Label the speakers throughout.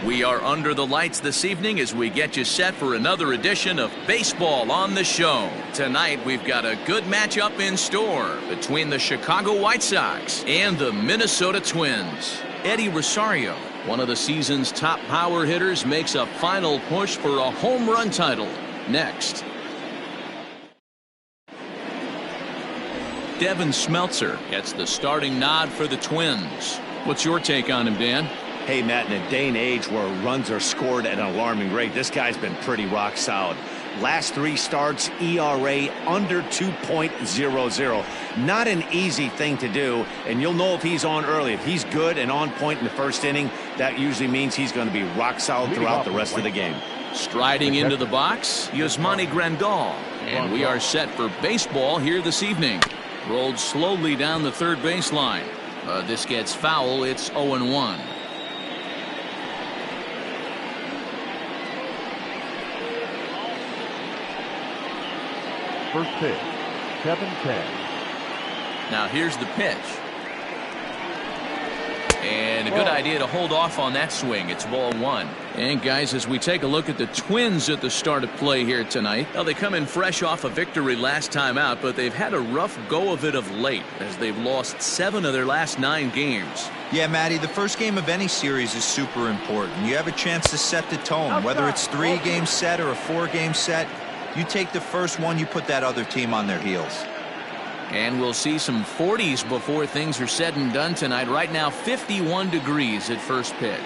Speaker 1: We are under the lights this evening as we get you set for another edition of Baseball on the Show. Tonight we've got a good matchup in store between the Chicago White Sox and the Minnesota Twins. Eddie Rosario, one of the season's top power hitters, makes a final push for a home run title. Next. Devin Smeltzer gets the starting nod for the Twins. What's your take on him, Dan?
Speaker 2: Hey, Matt, in a day and age where runs are scored at an alarming rate, this guy's been pretty rock solid. Last 3 starts, ERA under 2.00. Not an easy thing to do, and you'll know if he's on early. If he's good and on point in the first inning, that usually means he's going to be rock solid throughout the rest of the game.
Speaker 1: Striding into the box, Yasmani Grandal. And we are set for baseball here this evening. Rolled slowly down the third baseline. This gets foul. It's 0-1.
Speaker 3: First pitch, Kevin Cash.
Speaker 1: Now here's the pitch. And a good idea to hold off on that swing. It's ball 1. And guys, as we take a look at the Twins at the start of play here tonight, well, they come in fresh off a victory last time out, but they've had a rough go of it of late as they've lost 7 of their last 9 games.
Speaker 4: Yeah, Matty, the first game of any series is super important. You have a chance to set the tone, whether it's 3-game set or a 4-game set. You take the first one, you put that other team on their heels.
Speaker 1: And we'll see some 40s before things are said and done tonight. Right now, 51 degrees at first pitch.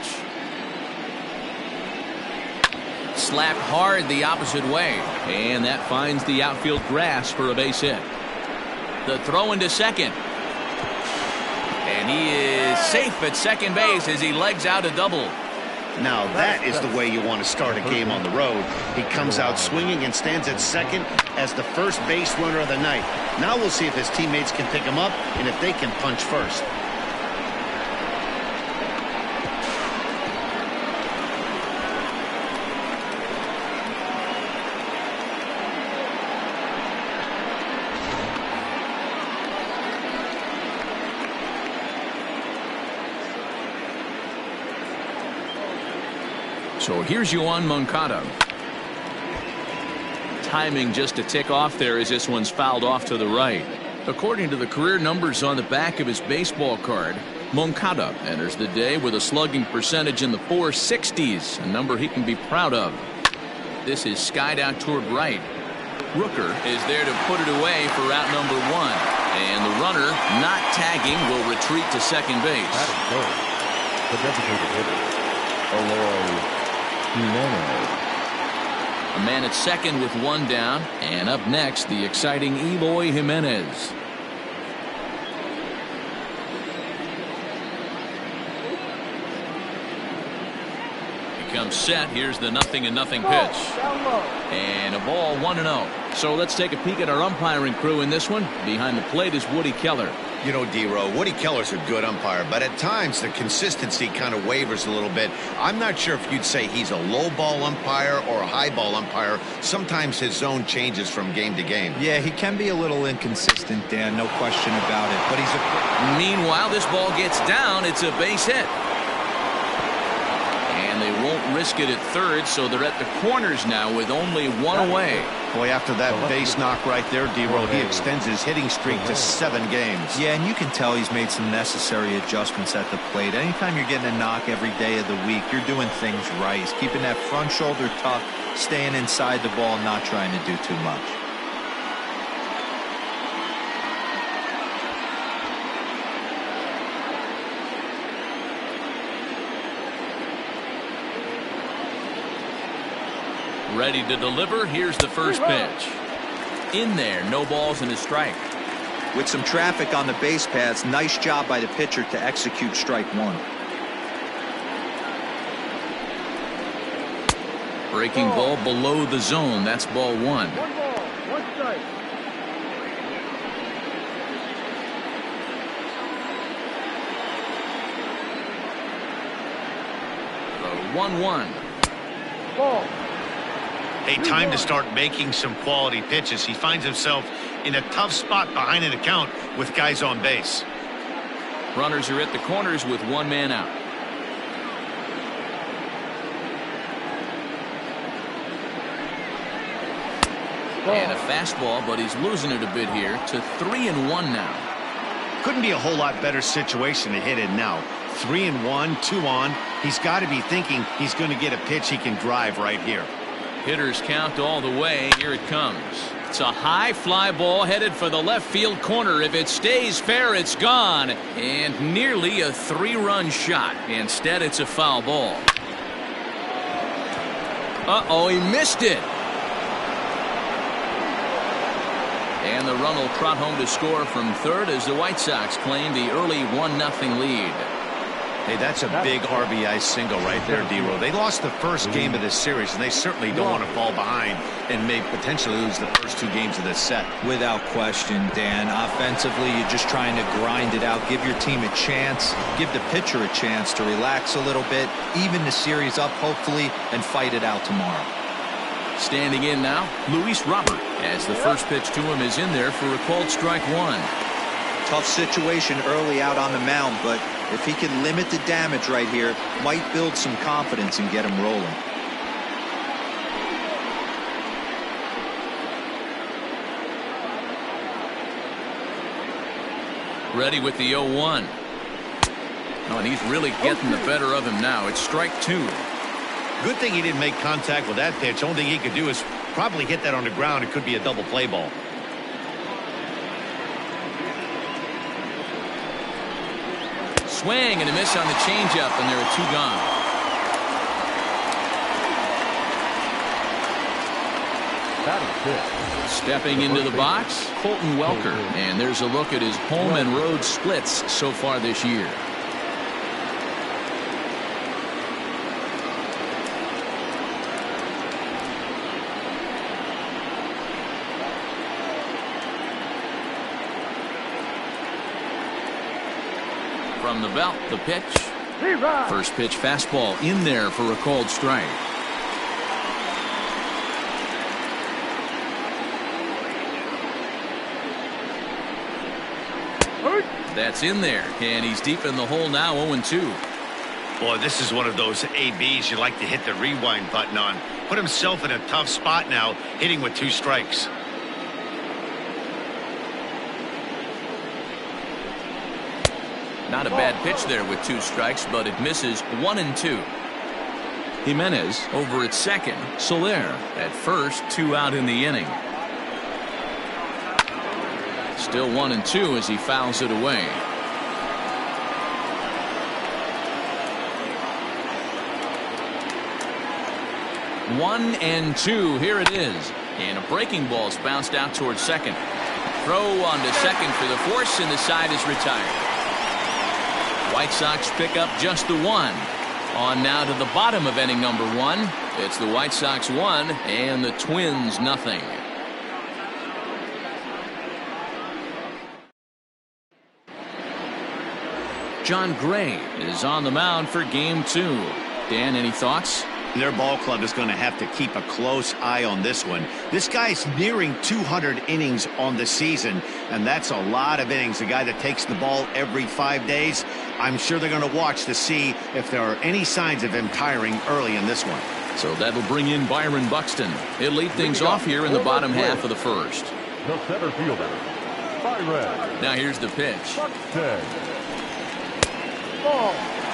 Speaker 1: Slapped hard the opposite way. And that finds the outfield grass for a base hit. The throw into second. And he is safe at second base as he legs out a double.
Speaker 2: Now that is the way you want to start a game on the road. He comes out swinging and stands at second as the first base runner of the night. Now we'll see if his teammates can pick him up and if they can punch first.
Speaker 1: So here's Yoan Moncada. Timing just a tick off there as this one's fouled off to the right. According to the career numbers on the back of his baseball card, Moncada enters the day with a slugging percentage in the 460s, a number he can be proud of. This is skied out toward right. Rooker is there to put it away for out number 1. And the runner, not tagging, will retreat to second base.
Speaker 3: The designated hitter, Eloy Jimenez.
Speaker 1: A man at second with 1 down, and up next the exciting Eloy Jimenez. He comes set. Here's the 0-0 pitch. And a ball 1-0. So let's take a peek at our umpiring crew in this one. Behind the plate is Woody Keller.
Speaker 2: You know, D-Row, Woody Keller's a good umpire, but at times the consistency kind of wavers a little bit. I'm not sure if you'd say he's a low ball umpire or a high ball umpire. Sometimes his zone changes from game to game.
Speaker 4: Yeah, he can be a little inconsistent, Dan, no question about it. But he's a...
Speaker 1: Meanwhile, this ball gets down. It's a base hit. And they won't risk it at third, so they're at the corners now with only 1 away.
Speaker 2: Boy, after that base knock right there, D-Row, he extends his hitting streak to 7 games.
Speaker 4: Yeah, and you can tell he's made some necessary adjustments at the plate. Anytime you're getting a knock every day of the week, you're doing things right. He's keeping that front shoulder tucked, staying inside the ball, not trying to do too much.
Speaker 1: Ready to deliver. Here's the first pitch. In there, no balls and a strike.
Speaker 4: With some traffic on the base paths, nice job by the pitcher to execute strike 1.
Speaker 1: Breaking ball below the zone. That's ball 1.
Speaker 3: 1 ball, 1 strike.
Speaker 1: 1-1.
Speaker 3: Ball.
Speaker 2: Hey, time to start making some quality pitches. He finds himself in a tough spot behind an account with guys on base.
Speaker 1: Runners are at the corners with 1 man out. And a fastball, but he's losing it a bit here to 3-1 now.
Speaker 2: Couldn't be a whole lot better situation to hit it now. 3-1, 2 on. He's got to be thinking he's going to get a pitch he can drive right here.
Speaker 1: Hitters count all the way. Here it comes. It's a high fly ball headed for the left field corner. If it stays fair, it's gone. And nearly a 3-run shot. Instead, it's a foul ball. Uh-oh, he missed it. And the run will trot home to score from third as the White Sox claim the early 1-0 lead.
Speaker 2: Hey, that's a big RBI single right there, D-Row. They lost the first game of this series, and they certainly don't want to fall behind and may potentially lose the first 2 games of this set.
Speaker 4: Without question, Dan. Offensively, you're just trying to grind it out, give your team a chance, give the pitcher a chance to relax a little bit, even the series up, hopefully, and fight it out tomorrow.
Speaker 1: Standing in now, Luis Robert, as the first pitch to him is in there for a called strike 1.
Speaker 5: Tough situation early out on the mound, but if he can limit the damage right here, might build some confidence and get him rolling.
Speaker 1: Ready with the 0-1. Oh, and he's really getting the better of him now. It's strike 2.
Speaker 2: Good thing he didn't make contact with that pitch. Only thing he could do is probably hit that on the ground. It could be a double play ball.
Speaker 1: Swing and a miss on the changeup, and there are 2 gone. Stepping into the box, Colton Welker, and there's a look at his home and road splits so far this year. From the belt, the pitch. First pitch fastball in there for a called strike. That's in there, and he's deep in the hole now, 0-2.
Speaker 2: Boy, this is one of those ABs you like to hit the rewind button on. Put himself in a tough spot now, hitting with 2 strikes.
Speaker 1: Not a bad pitch there with 2 strikes, but it misses 1-2. Jimenez over at second. Soler at first, 2 out in the inning. Still 1-2 as he fouls it away. One and 2. Here it is. And a breaking ball's bounced out towards second. Throw on to second for the force, and the side is retired. White Sox pick up just the 1. On now to the bottom of inning number 1. It's the White Sox 1 and the Twins nothing. John Gray is on the mound for game 2. Dan, any thoughts?
Speaker 2: Their ball club is going to have to keep a close eye on this one. This guy's nearing 200 innings on the season, and that's a lot of innings. A guy that takes the ball every 5 days. I'm sure they're going to watch to see if there are any signs of him tiring early in this one.
Speaker 1: So that'll bring in Byron Buxton. He'll lead things off here in the bottom half of the first.
Speaker 3: The center fielder, Byron.
Speaker 1: Now here's the pitch.
Speaker 3: Buxton.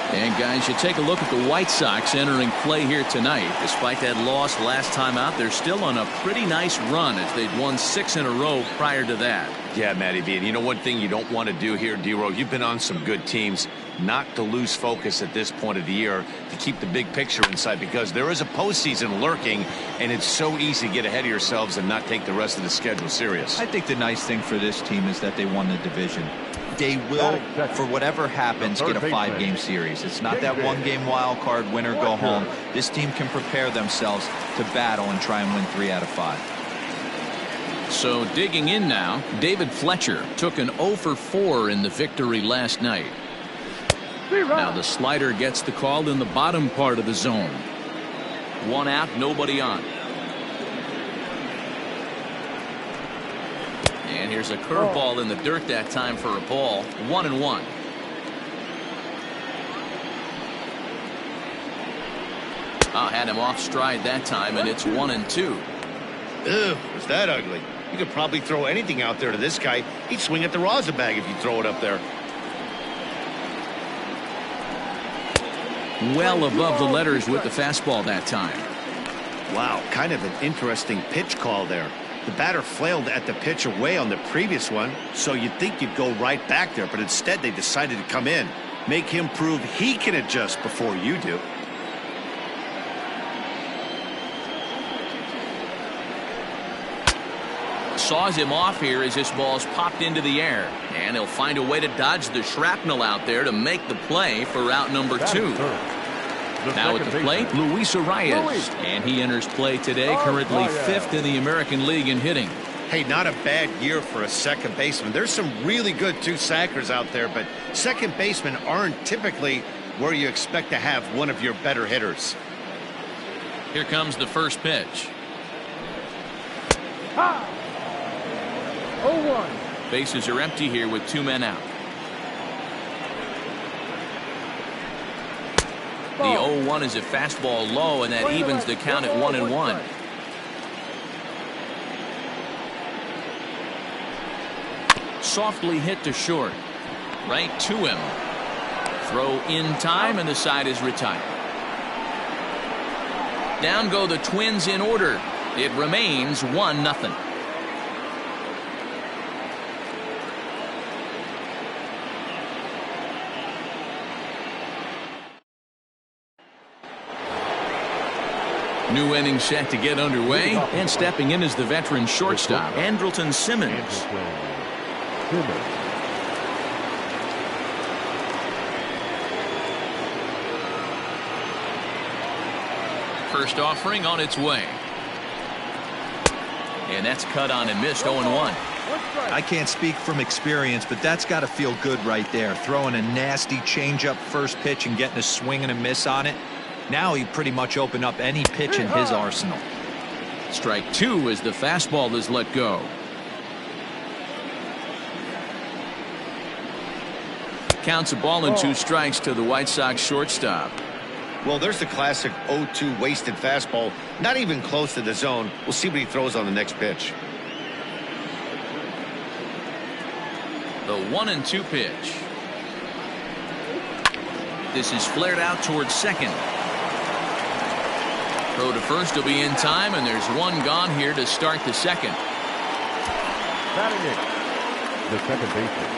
Speaker 1: And guys, you take a look at the White Sox entering play here tonight. Despite that loss last time out, they're still on a pretty nice run as they'd won 6 in a row prior to that.
Speaker 2: Yeah, Matty B. And you know one thing you don't want to do here, D-Row, you've been on some good teams, not to lose focus at this point of the year, to keep the big picture in sight, because there is a postseason lurking, and it's so easy to get ahead of yourselves and not take the rest of the schedule serious.
Speaker 4: I think the nice thing for this team is that they won the division. They will, for whatever happens, get a 5-game series. It's not that 1-game wild card, win or go home. This team can prepare themselves to battle and try and win 3 out of 5.
Speaker 1: So digging in now, David Fletcher took an 0 for 4 in the victory last night. Now the slider gets the call in the bottom part of the zone. 1 out, nobody on. And here's a curveball in the dirt that time for a ball. 1-1. Had him off stride that time, and it's 1-2.
Speaker 2: Ew, was that ugly? You could probably throw anything out there to this guy. He'd swing at the rosin bag if you throw it up there.
Speaker 1: Well above the letters with the fastball that time.
Speaker 2: Wow, kind of an interesting pitch call there. The batter flailed at the pitch away on the previous one, so you'd think you'd go right back there, but instead they decided to come in. Make him prove he can adjust before you do.
Speaker 1: Saws him off here as this ball's popped into the air. And he'll find a way to dodge the shrapnel out there to make the play for out number 2. Now at the plate, Luis Arias. And he enters play today, currently 5th in the American League in hitting.
Speaker 2: Hey, not a bad year for a second baseman. There's some really good two-sackers out there, but second basemen aren't typically where you expect to have one of your better hitters.
Speaker 1: Here comes the first pitch.
Speaker 3: 0-1.
Speaker 1: Bases are empty here with 2 men out. The 0-1 is a fastball low, and that evens the count at 1-1. Softly hit to short. Right to him. Throw in time, and the side is retired. Down go the Twins in order. It remains 1-0. New inning set to get underway, and stepping in is the veteran shortstop, Andrelton Simmons. First offering on its way. And that's cut on and missed. 0-1.
Speaker 4: I can't speak from experience, but that's got to feel good right there. Throwing a nasty changeup first pitch and getting a swing and a miss on it. Now he pretty much opened up any pitch in his arsenal.
Speaker 1: Strike 2 as the fastball is let go. Counts a ball and 2 strikes to the White Sox shortstop.
Speaker 2: Well, there's the classic 0-2 wasted fastball. Not even close to the zone. We'll see what he throws on the next pitch.
Speaker 1: The 1-2 pitch. This is flared out towards second. Throw to first will be in time, and there's 1 gone here to start the second.
Speaker 3: Batting it, the second baseman,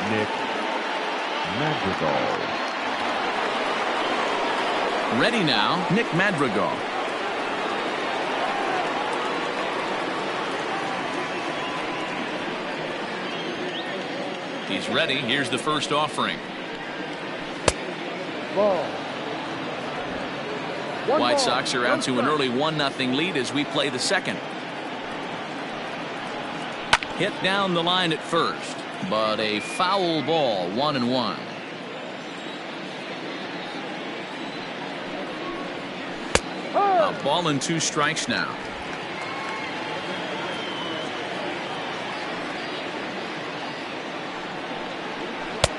Speaker 3: Nick Madrigal.
Speaker 1: Ready now, Nick Madrigal. He's ready. Here's the first offering.
Speaker 3: Ball.
Speaker 1: White Sox are out to an early 1-0 lead as we play the second. Hit down the line at first, but a foul ball. 1-1. A ball and 2 strikes now.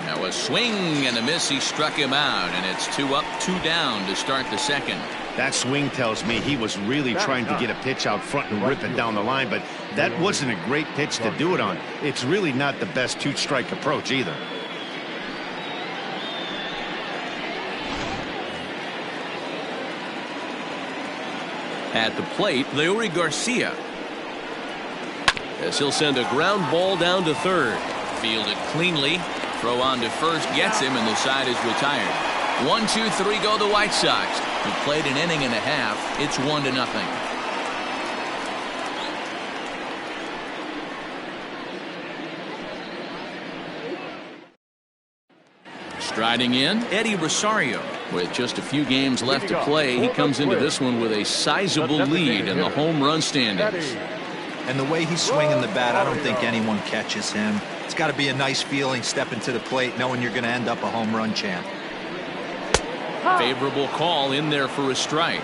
Speaker 1: Now a swing and a miss. He struck him out, and it's 2 up, 2 down to start the second.
Speaker 2: That swing tells me he was really trying to get a pitch out front and rip it down the line, but that wasn't a great pitch to do it on. It's really not the best 2-strike approach either.
Speaker 1: At the plate, Leury Garcia. As he'll send a ground ball down to third. Fielded cleanly. Throw on to first gets him, and the side is retired. 1-2-3 go the White Sox, who played an inning and a half. It's 1-0. Striding in, Eddie Rosario. With just a few games left to play, he comes into this one with a sizable lead in the home run standings.
Speaker 4: And the way he's swinging the bat, I don't think anyone catches him. It's got to be a nice feeling stepping to the plate knowing you're going to end up a home run champ.
Speaker 1: Favorable call in there for a strike.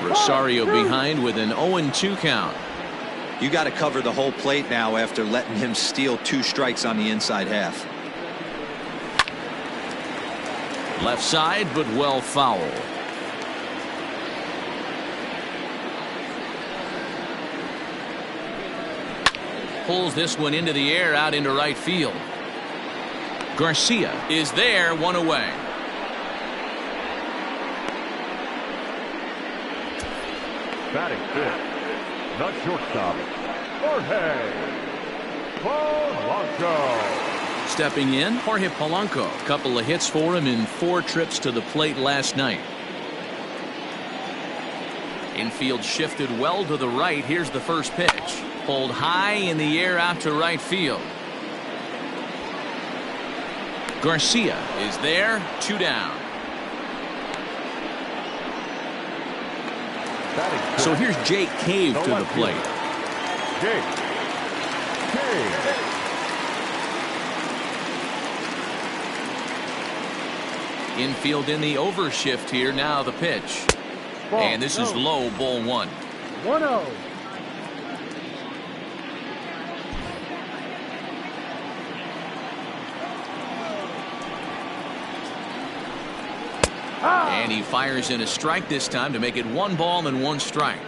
Speaker 1: Rosario behind with an 0-2 count.
Speaker 5: You got to cover the whole plate now after letting him steal 2 strikes on the inside half.
Speaker 1: Left side, but well foul. Pulls this one into the air out into right field. Garcia is there, one away.
Speaker 3: Batting fifth, the shortstop, Jorge Polanco.
Speaker 1: Stepping in, Jorge Polanco. Couple of hits for him in 4 trips to the plate last night. Infield shifted well to the right. Here's the first pitch. Pulled high in the air out to right field. Garcia is there, 2 down. So here's Jake Cave to the plate.
Speaker 3: Jake Cave.
Speaker 1: Infield in the overshift here. Now the pitch. And this is low, ball 1.
Speaker 6: 1-0.
Speaker 1: And he fires in a strike this time to make it 1 ball and 1 strike.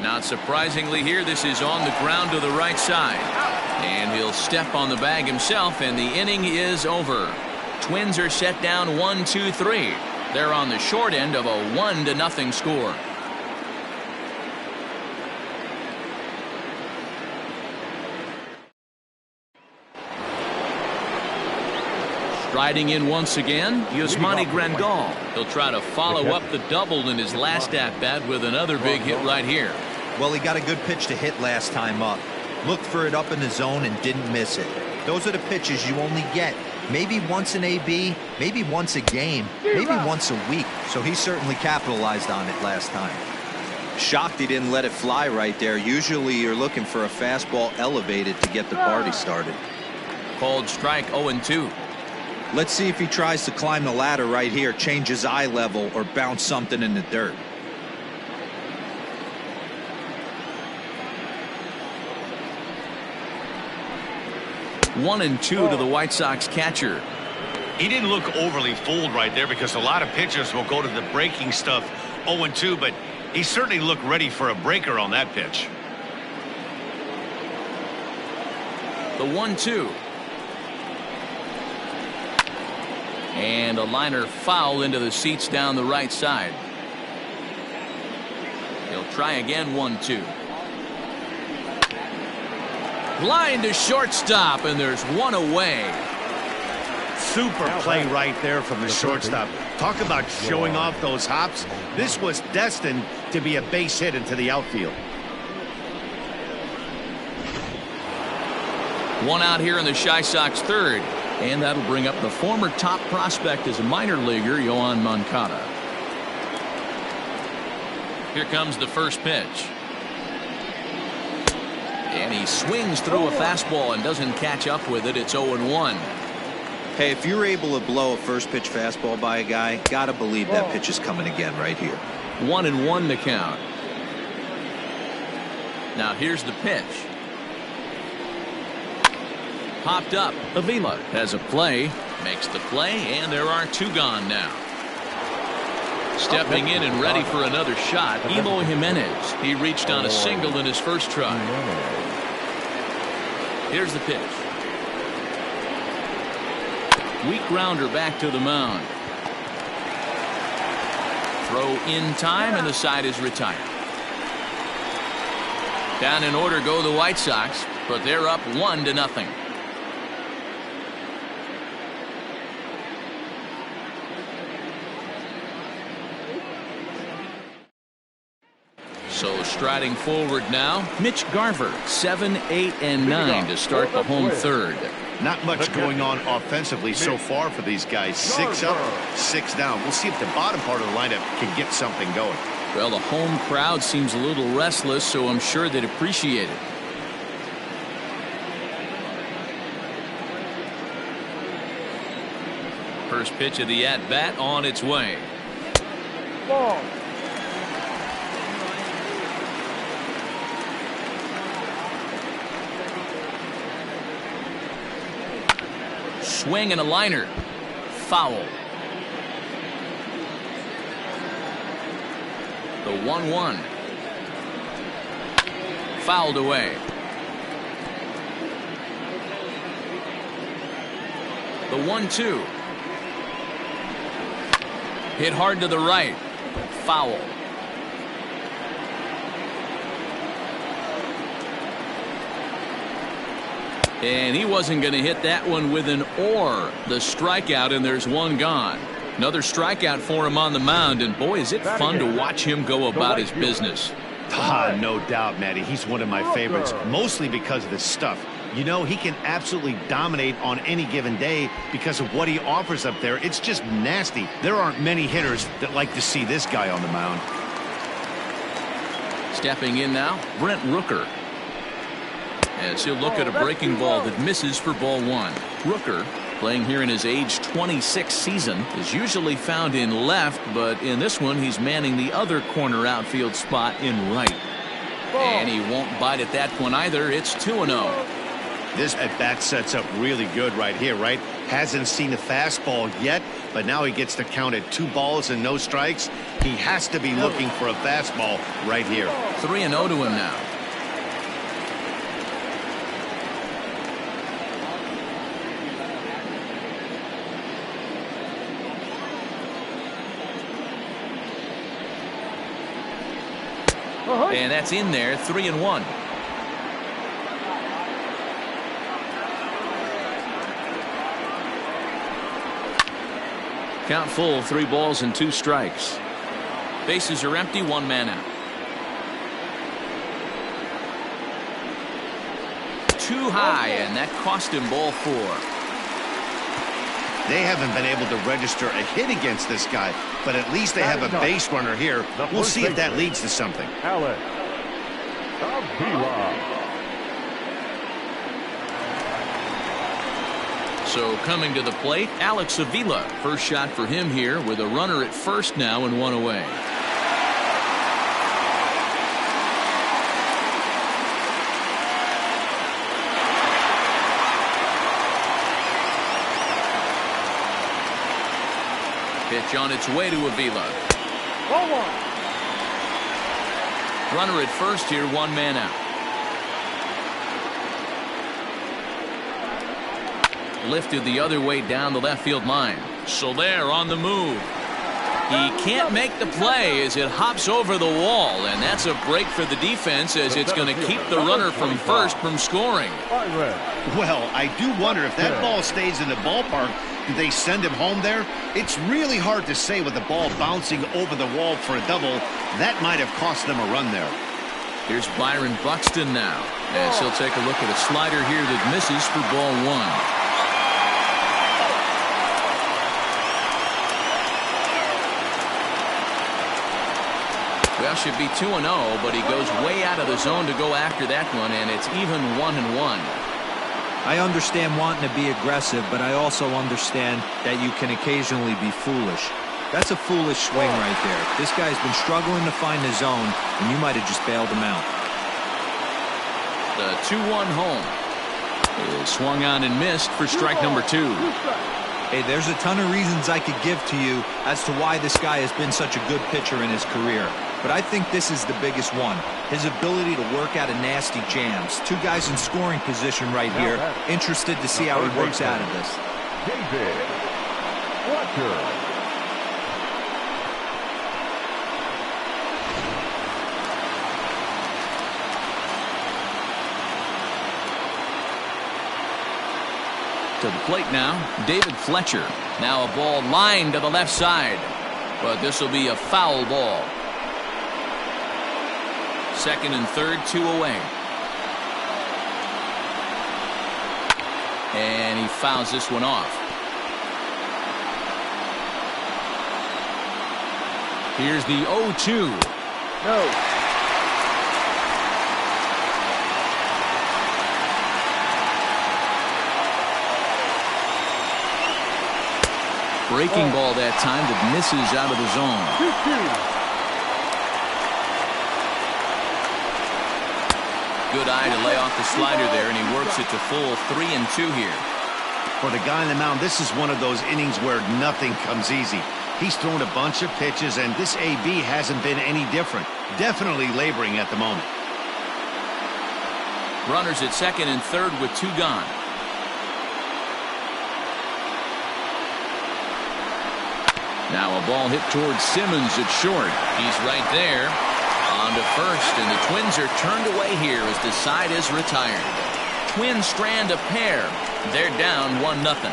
Speaker 1: Not surprisingly here, this is on the ground to the right side. And he'll step on the bag himself, and the inning is over. Twins are set down 1-2-3. They're on the short end of a 1-0 score. Striding in once again, Yasmani Grandal. He'll try to follow up the double in his last at-bat with another big hit right here.
Speaker 5: Well, he got a good pitch to hit last time up. Looked for it up in the zone and didn't miss it. Those are the pitches you only get maybe once in AB, maybe once a game, maybe once a week. So he certainly capitalized on it last time. Shocked he didn't let it fly right there. Usually you're looking for a fastball elevated to get the party started.
Speaker 1: Called strike 0-2.
Speaker 5: Let's see if he tries to climb the ladder right here, change his eye level, or bounce something in the dirt.
Speaker 1: One and two to the White Sox catcher.
Speaker 2: He didn't look overly fooled right there because a lot of pitchers will go to the breaking stuff 0-2, but he certainly looked ready for a breaker on that pitch.
Speaker 1: The 1-2. And a liner foul into the seats down the right side. He'll try again. 1-2. Line to shortstop, and there's one away.
Speaker 2: Super play right there from the shortstop. Talk about showing off those hops. This was destined to be a base hit into the outfield.
Speaker 1: One out here in the Chi Sox third. And that'll bring up the former top prospect as a minor leaguer, Yoan Moncada. Here comes the first pitch. And he swings through a fastball and doesn't catch up with it. It's 0-1.
Speaker 5: Hey, if you're able to blow a first pitch fastball by a guy, gotta believe that pitch is coming again right here.
Speaker 1: 1-1 to count. Now here's the pitch. Popped up. Avila has a play, makes the play, and there are two gone now. Stepping in and ready for another shot, Eloy Jimenez. He reached on a single in his first try. Here's the pitch. Weak grounder back to the mound. Throw in time, and the side is retired. Down in order go the White Sox, but they're up 1-0. So striding forward now, Mitch Garver, 7, 8, and 9 to start the home third.
Speaker 2: Not much going on offensively so far for these guys. 6 up, 6 down. We'll see if the bottom part of the lineup can get something going.
Speaker 1: Well, the home crowd seems a little restless, so I'm sure they'd appreciate it. First pitch of the at-bat on its way.
Speaker 3: Ball.
Speaker 1: Swing and a liner. Foul. The 1-1. Fouled away. The 1-2. Hit hard to the right. Foul. And he wasn't going to hit that one with an or. The strikeout, and there's one gone. Another strikeout for him on the mound, and boy, is it fun to watch him go about his business.
Speaker 2: No doubt, Matty. He's one of my favorites, mostly because of his stuff. You know, he can absolutely dominate on any given day because of what he offers up there. It's just nasty. There aren't many hitters that like to see this guy on the mound.
Speaker 1: Stepping in now, Brent Rooker. As he'll look at a breaking ball that misses for ball one. Rooker, playing here in his age 26 season, is usually found in left, but in this one he's manning the other corner outfield spot in right. And he won't bite at that one either. It's 2-0.
Speaker 2: This at-bat sets up really good right here, right? Hasn't seen a fastball yet, but now he gets to count at 2 balls and no strikes. He has to be looking for a fastball right here.
Speaker 1: 3-0 to him now. And that's in there, 3-1. Count full, 3 balls and 2 strikes. Bases are empty, 1 man out. Too high, and that cost him ball 4.
Speaker 2: They haven't been able to register a hit against this guy, but at least they have a base runner here. We'll see if that leads to something.
Speaker 3: Alex Avila.
Speaker 1: So coming to the plate, Alex Avila. First shot for him here with a runner at first now and 1 away. Pitch on its way to Avila. Runner at first here, 1 man out. Lifted the other way down the left field line. Soler on the move. He can't make the play as it hops over the wall, and that's a break for the defense as it's going to keep the runner from first from scoring.
Speaker 2: Well, I do wonder if that ball stays in the ballpark. Do they send him home there? It's really hard to say with the ball bouncing over the wall for a double. That might have cost them a run there.
Speaker 1: Here's Byron Buxton now, as he'll take a look at a slider here that misses for ball 1. Well, should be 2-0, but he goes way out of the zone to go after that one, and it's even 1-1.
Speaker 5: I understand wanting to be aggressive, but I also understand that you can occasionally be foolish. That's a foolish swing right there. This guy's been struggling to find the zone, and you might have just bailed him out.
Speaker 1: The 2-1 home is swung on and missed for strike number 2.
Speaker 5: Hey, there's a ton of reasons I could give to you as to why this guy has been such a good pitcher in his career. But I think this is the biggest one. His ability to work out of nasty jams. 2 guys in scoring position right here. Interested to see how he works out of this.
Speaker 3: David Fletcher.
Speaker 1: To the plate now, David Fletcher. Now a ball lined to the left side, but this will be a foul ball. Second and third, 2 away. And he fouls this one off. Here's the 0-2.
Speaker 3: No.
Speaker 1: Breaking ball that time that misses out of the zone. Good eye to lay off the slider there, and he works it to full 3-2 here.
Speaker 2: For the guy on the mound, this is one of those innings where nothing comes easy. He's thrown a bunch of pitches, and this AB hasn't been any different. Definitely laboring at the moment.
Speaker 1: Runners at second and third with 2 gone. Now a ball hit towards Simmons at short. He's right there. On to first, and the Twins are turned away here as the side is retired. Twins strand a pair. They're down 1-0.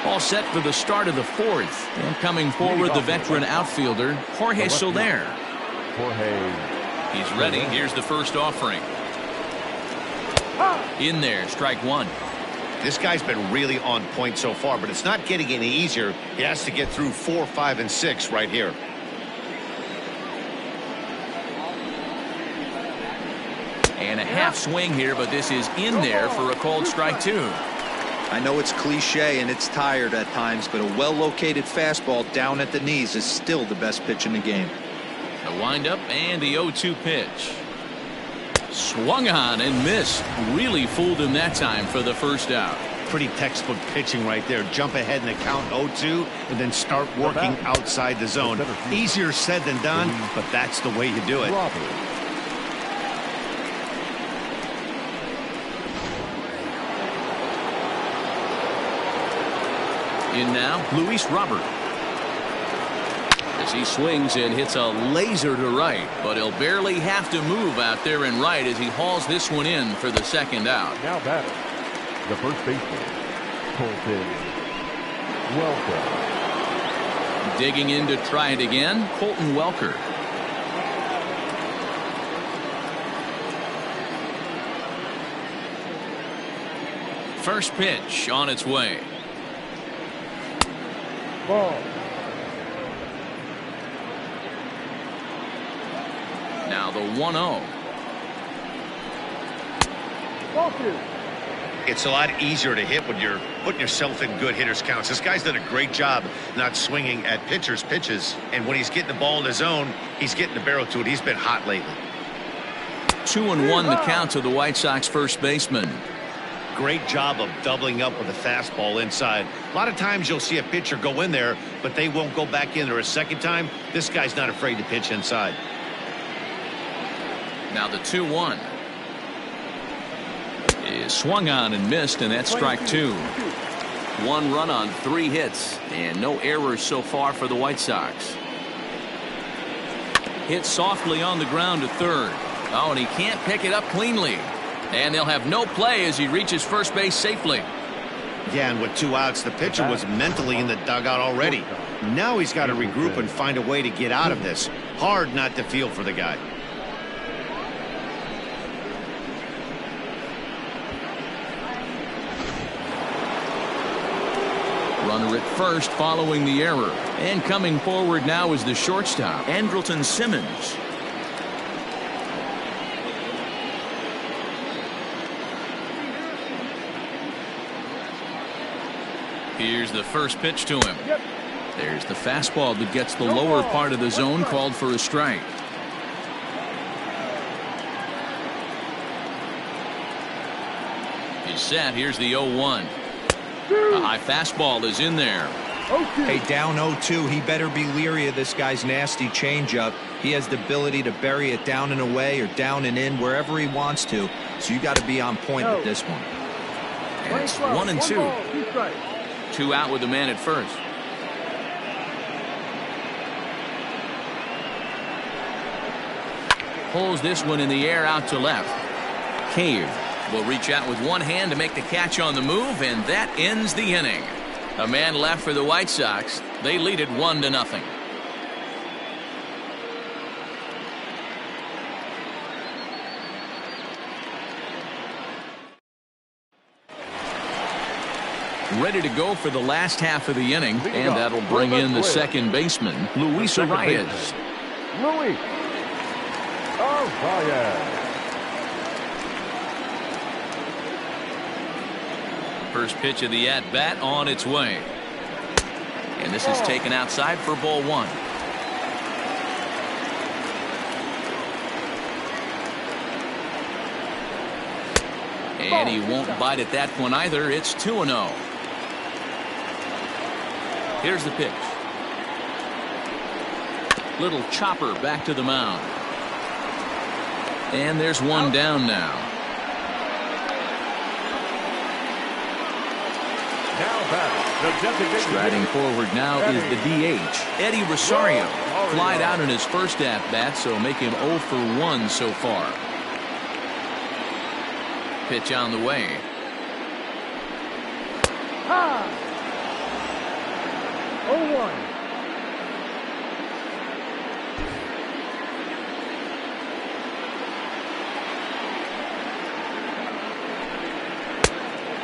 Speaker 1: All set for the start of the fourth. And coming forward, the veteran outfielder, Jorge Soler. He's ready. Here's the first offering. In there, strike one.
Speaker 2: This guy's been really on point so far, but it's not getting any easier. He has to get through 4, 5, and 6 right here.
Speaker 1: And a half swing here, but this is in there for a called strike two.
Speaker 5: I know it's cliche and it's tired at times, but a well-located fastball down at the knees is still the best pitch in the game.
Speaker 1: The windup and the 0-2 pitch. Swung on and missed. Really fooled him that time for the first out.
Speaker 2: Pretty textbook pitching right there. Jump ahead in the count 0-2 and then start working outside the zone. Easier said than done, but that's the way you do it.
Speaker 1: In now, Luis Robert. As he swings and hits a laser to right, but he'll barely have to move out there in right as he hauls this one in for the second out.
Speaker 3: Now batting, the first baseman, Colton Welker.
Speaker 1: Digging in to try it again, Colton Welker. First pitch on its way.
Speaker 3: Ball.
Speaker 1: Now the 1-0.
Speaker 2: It's a lot easier to hit when you're putting yourself in good hitters counts. This guy's done a great job not swinging at pitchers' pitches, and when he's getting the ball in his zone, he's getting the barrel to it. He's been hot lately.
Speaker 1: 2-1 the count to the White Sox first baseman.
Speaker 2: Great job of doubling up with a fastball inside. A lot of times you'll see a pitcher go in there, but they won't go back in there a second time. This guy's not afraid to pitch inside.
Speaker 1: Now the 2-1 is swung on and missed, and that's strike two. 1 run on 3 hits and no errors so far for the White Sox. Hit softly on the ground to third. Oh, and he can't pick it up cleanly. And they'll have no play as he reaches first base safely.
Speaker 2: Yeah, and with 2 outs, the pitcher was mentally in the dugout already. Now he's got to regroup and find a way to get out of this. Hard not to feel for the guy.
Speaker 1: Runner at first following the error. And coming forward now is the shortstop, Andrelton Simmons. Here's the first pitch to him. There's the fastball that gets the lower part of the zone, called for a strike. He's set. Here's the 0-1. A high fastball is in there.
Speaker 5: Hey, down 0-2, he better be leery of this guy's nasty changeup. He has the ability to bury it down and away or down and in wherever he wants to. So you got to be on point with this one.
Speaker 1: And it's 1-2. 2 out with the man at first. Pulls this one in the air out to left. Cave will reach out with one hand to make the catch on the move, and that ends the inning. A man left for the White Sox. They lead it 1-0. Ready to go for the last half of the inning, and that'll bring in the second baseman, Luis Arias.
Speaker 3: Luis Arias.
Speaker 1: First pitch of the at-bat on its way. And this is taken outside for ball one. And he won't bite at that one either. It's 2-0. Here's the pitch. Little chopper back to the mound. And there's one down now. Striding forward now is the DH, Eddie Rosario. Flied out in his first at-bat, so make him 0 for 1 so far. Pitch on the way.
Speaker 6: Ha! 0-1.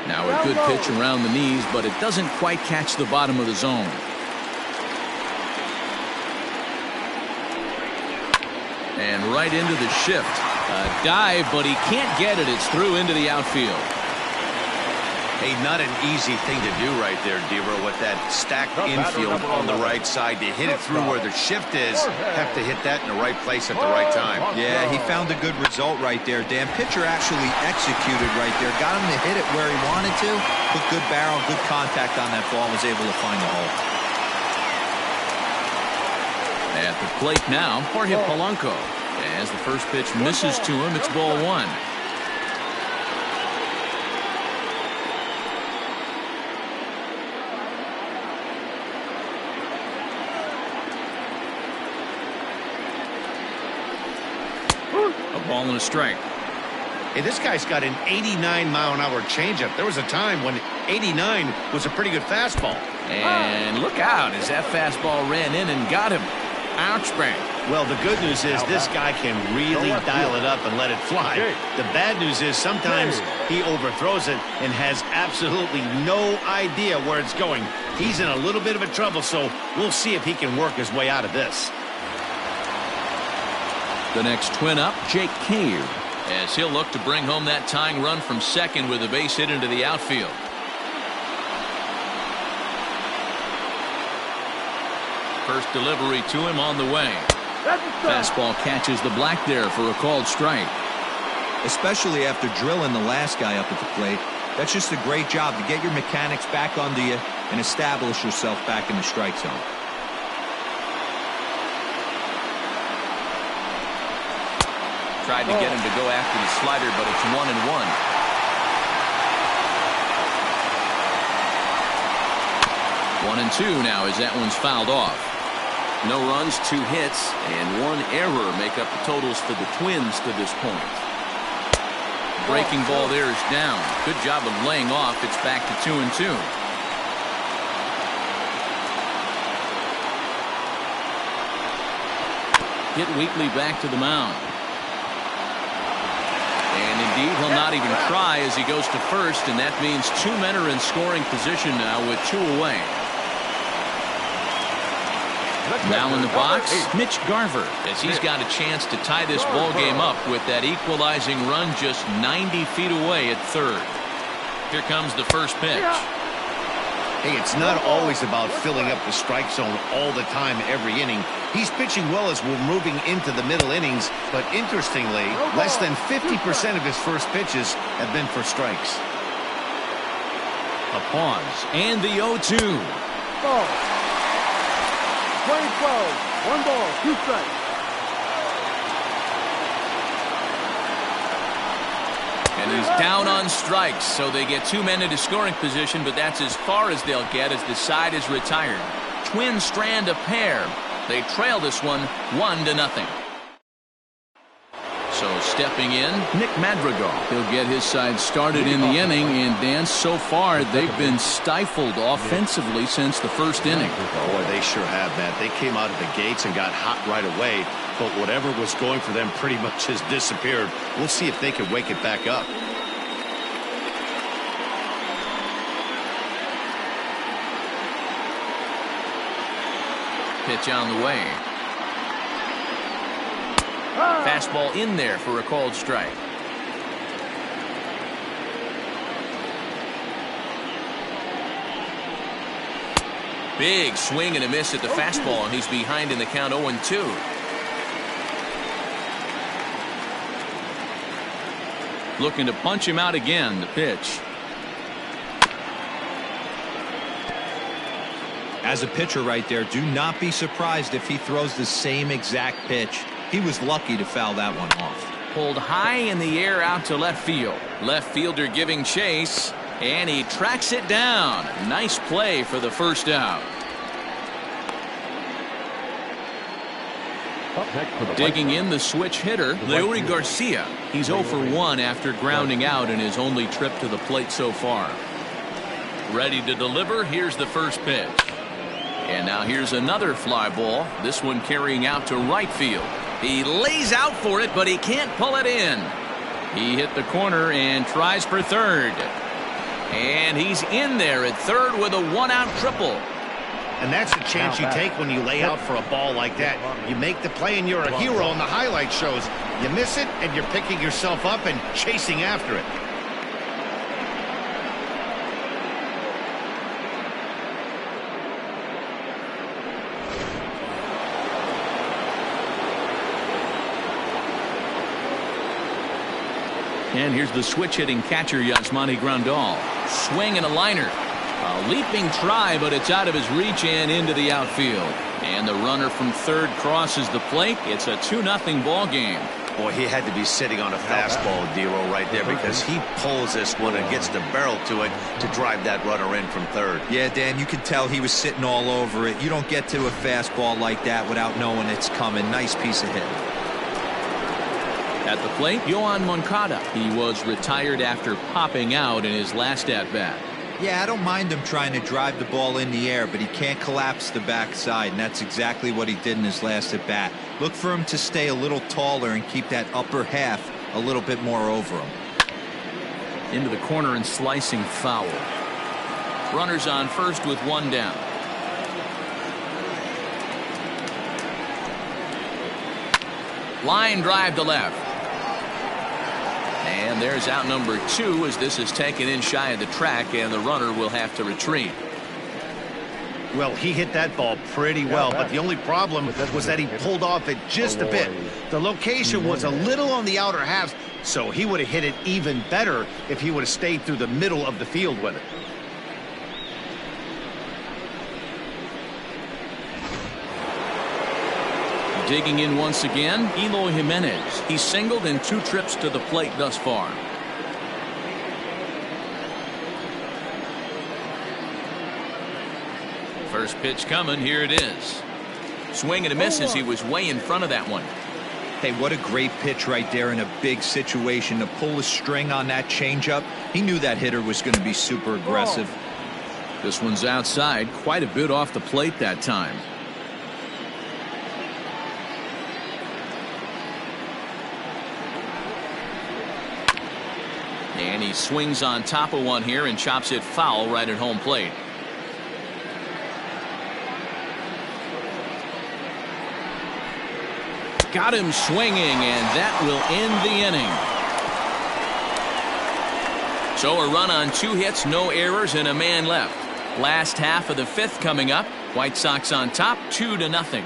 Speaker 1: Now a good pitch around the knees, but it doesn't quite catch the bottom of the zone. And right into the shift. A dive, but he can't get it. It's through into the outfield.
Speaker 2: Hey, not an easy thing to do right there, Deaver, with that stacked infield on the right side. To hit it through where the shift is, have to hit that in the right place at the right time.
Speaker 5: Yeah, he found a good result right there, Dan. Pitcher actually executed right there. Got him to hit it where he wanted to. Put good barrel, good contact on that ball, and was able to find the hole.
Speaker 1: At the plate now, Jorge Polanco. As the first pitch misses to him, it's ball one. A ball and a strike.
Speaker 2: Hey, this guy's got an 89-mile-an-hour changeup. There was a time when 89 was a pretty good fastball.
Speaker 1: And look out as that fastball ran in and got him. Ouch, bang.
Speaker 2: Well, the good news is this guy can really dial it up and let it fly. The bad news is sometimes he overthrows it and has absolutely no idea where it's going. He's in a little bit of a trouble, so we'll see if he can work his way out of this.
Speaker 1: The next twin up, Jake Cave, as he'll look to bring home that tying run from second with a base hit into the outfield. First delivery to him on the way. Fastball catches the black there for a called strike.
Speaker 5: Especially after drilling the last guy up at the plate. That's just a great job to get your mechanics back under you and establish yourself back in the strike zone.
Speaker 1: Tried to get him to go after the slider, but it's 1-1. One and two now as that one's fouled off. No runs, 2 hits, and 1 error make up the totals for the Twins to this point. Breaking ball there is down. Good job of laying off. It's back to 2-2. Hit Wheatley back to the mound. And indeed, he'll not even try as he goes to first, and that means 2 men are in scoring position now with 2 away. Now in the box, Mitch Garver, as he's got a chance to tie this ball game up with that equalizing run just 90 feet away at third. Here comes the first pitch.
Speaker 2: Hey, it's not always about filling up the strike zone all the time every inning. He's pitching well as we're moving into the middle innings, but interestingly, less than 50% of his first pitches have been for strikes.
Speaker 1: A pause, and the 0-2.
Speaker 6: Ball. 20-12. 1 ball, 2 strikes.
Speaker 1: And he's down on strikes, so they get 2 men into scoring position, but that's as far as they'll get as the side is retired. Twins strand a pair. They trail this one 1-0. So stepping in, Nick Madrigal. He'll get his side started in the inning, and Dan, so far they've been stifled offensively since the first inning.
Speaker 2: Boy, they sure have, Matt. They came out of the gates and got hot right away, but whatever was going for them pretty much has disappeared. We'll see if they can wake it back up.
Speaker 1: Pitch on the way. Fastball in there for a called strike. Big swing and a miss at the fastball, and he's behind in the count 0-2. Looking to punch him out again. The pitch.
Speaker 5: As a pitcher right there, do not be surprised if he throws the same exact pitch. He was lucky to foul that one off.
Speaker 1: Pulled high in the air out to left field. Left fielder giving chase, and he tracks it down. Nice play for the first out. Digging in, the switch hitter, Leury Garcia. He's 0 for 1 after grounding out in his only trip to the plate so far. Ready to deliver. Here's the first pitch. And now here's another fly ball. This one carrying out to right field. He lays out for it, but he can't pull it in. He hit the corner and tries for third. And he's in there at third with a 1-out triple.
Speaker 2: And that's the chance you take when you lay out for a ball like that. You make the play and you're a hero on the highlight shows. You miss it and you're picking yourself up and chasing after it.
Speaker 1: And here's the switch hitting catcher, Yasmani Grandal. Swing and a liner. A leaping try, but it's out of his reach and into the outfield. And the runner from third crosses the plate. It's a 2-0 ball game.
Speaker 2: Boy, he had to be sitting on a fastball, Dero, right there, because he pulls this one and gets the barrel to it to drive that runner in from third.
Speaker 5: Yeah, Dan, you could tell he was sitting all over it. You don't get to a fastball like that without knowing it's coming. Nice piece of hitting.
Speaker 1: At the plate, Yohan Moncada. He was retired after popping out in his last at-bat.
Speaker 5: Yeah, I don't mind him trying to drive the ball in the air, but he can't collapse the backside, and that's exactly what he did in his last at-bat. Look for him to stay a little taller and keep that upper half a little bit more over him.
Speaker 1: Into the corner and slicing foul. Runners on first with one down. Line drive to left. And there's out number 2 as this is taken in shy of the track, and the runner will have to retreat.
Speaker 2: Well, he hit that ball pretty well, but the only problem was that he pulled off it just a bit. The location was a little on the outer half, so he would have hit it even better if he would have stayed through the middle of the field with it.
Speaker 1: Digging in once again, Eloy Jimenez. He's singled in 2 trips to the plate thus far. First pitch coming. Here it is. Swing and a miss as he was way in front of that one.
Speaker 5: Hey, what a great pitch right there in a big situation to pull the string on that changeup. He knew that hitter was going to be super aggressive.
Speaker 1: This one's outside, quite a bit off the plate that time. And he swings on top of one here and chops it foul right at home plate. Got him swinging, and that will end the inning. So a run on 2 hits, no errors, and a man left. Last half of the 5th coming up. White Sox on top, 2-0.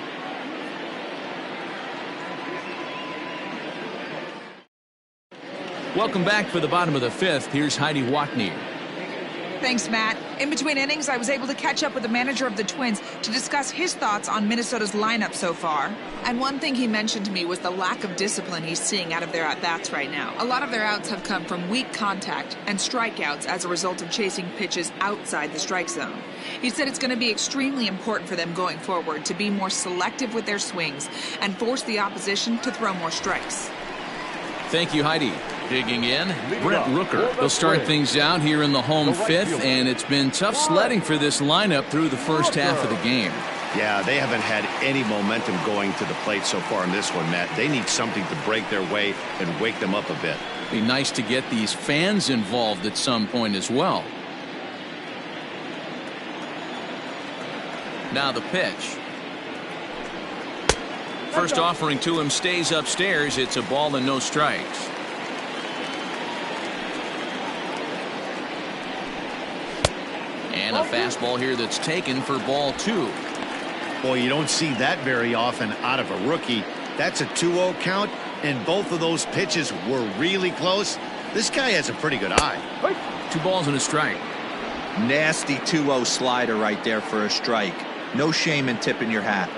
Speaker 1: Welcome back for the bottom of the 5th. Here's Heidi Watney.
Speaker 7: Thanks, Matt. In between innings, I was able to catch up with the manager of the Twins to discuss his thoughts on Minnesota's lineup so far. And one thing he mentioned to me was the lack of discipline he's seeing out of their at-bats right now. A lot of their outs have come from weak contact and strikeouts as a result of chasing pitches outside the strike zone. He said it's going to be extremely important for them going forward to be more selective with their swings and force the opposition to throw more strikes.
Speaker 1: Thank you, Heidi. Digging in, Brent Rooker. They'll start things out here in the home 5th, and it's been tough sledding for this lineup through the first half of the game.
Speaker 2: Yeah, they haven't had any momentum going to the plate so far in this one, Matt. They need something to break their way and wake them up a bit.
Speaker 1: Be nice to get these fans involved at some point as well. Now the pitch. first offering to him stays upstairs. It's a ball and no strikes. And a fastball here that's taken for ball 2.
Speaker 2: Boy, you don't see that very often out of a rookie. That's a 2-0 count, and both of those pitches were really close. This guy has a pretty good eye.
Speaker 1: 2 balls and a strike.
Speaker 4: Nasty 2-0 slider right there for a strike. No shame in tipping your hat.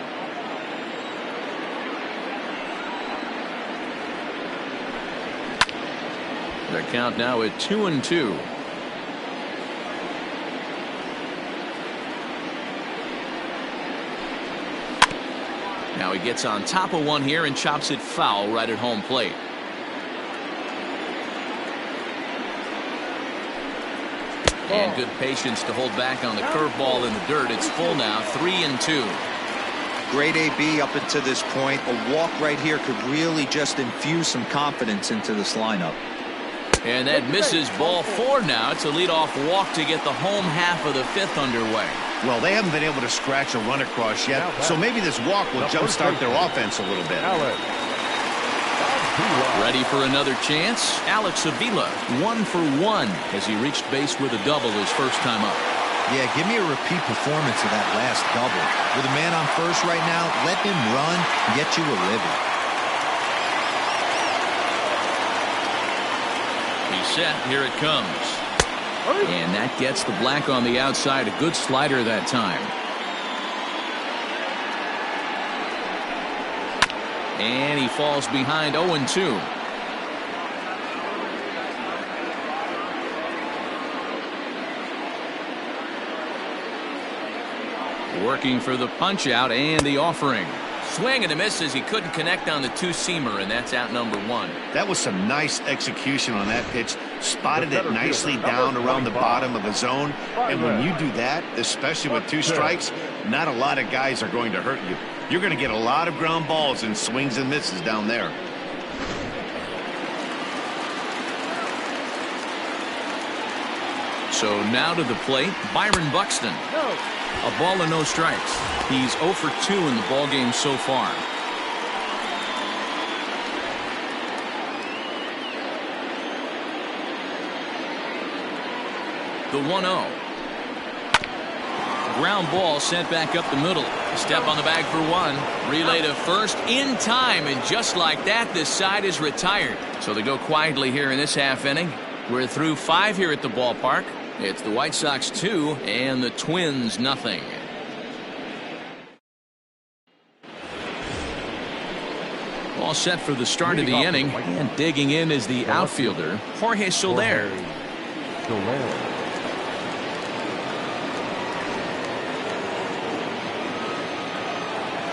Speaker 1: The count now at 2-2. Now he gets on top of one here and chops it foul right at home plate. And good patience to hold back on the curveball in the dirt. It's full now, 3-2.
Speaker 4: Great AB up until this point. A walk right here could really just infuse some confidence into this lineup.
Speaker 1: And that misses ball 4 now. It's a leadoff walk to get the home half of the 5th underway.
Speaker 2: Well, they haven't been able to scratch a run across yet, so maybe this walk will jumpstart their offense a little bit.
Speaker 1: Ready for another chance? Alex Avila, 1 for 1 as he reached base with a double his first time up.
Speaker 5: Yeah, give me a repeat performance of that last double. With a man on first right now, let him run and get you a living.
Speaker 1: He's set. Here it comes. And that gets the black on the outside. A good slider that time. And he falls behind 0-2. Working for the punch out and the offering. Swing and a miss as he couldn't connect on the 2-seamer, and that's out number 1.
Speaker 2: That was some nice execution on that pitch. Spotted it nicely down around the bottom of the zone. And when you do that, especially with 2 strikes, not a lot of guys are going to hurt you. You're going to get a lot of ground balls and swings and misses down there.
Speaker 1: So now to the plate, Byron Buxton. A ball and no strikes. He's 0 for 2 in the ballgame so far. The 1-0. Ground ball sent back up the middle. Step on the bag for 1. Relay to first in time, and just like that, this side is retired. So they go quietly here in this half inning. We're through 5 here at the ballpark. It's the White Sox 2 and the Twins nothing. All set for the start of the inning, and digging in is the outfielder, Jorge Soler.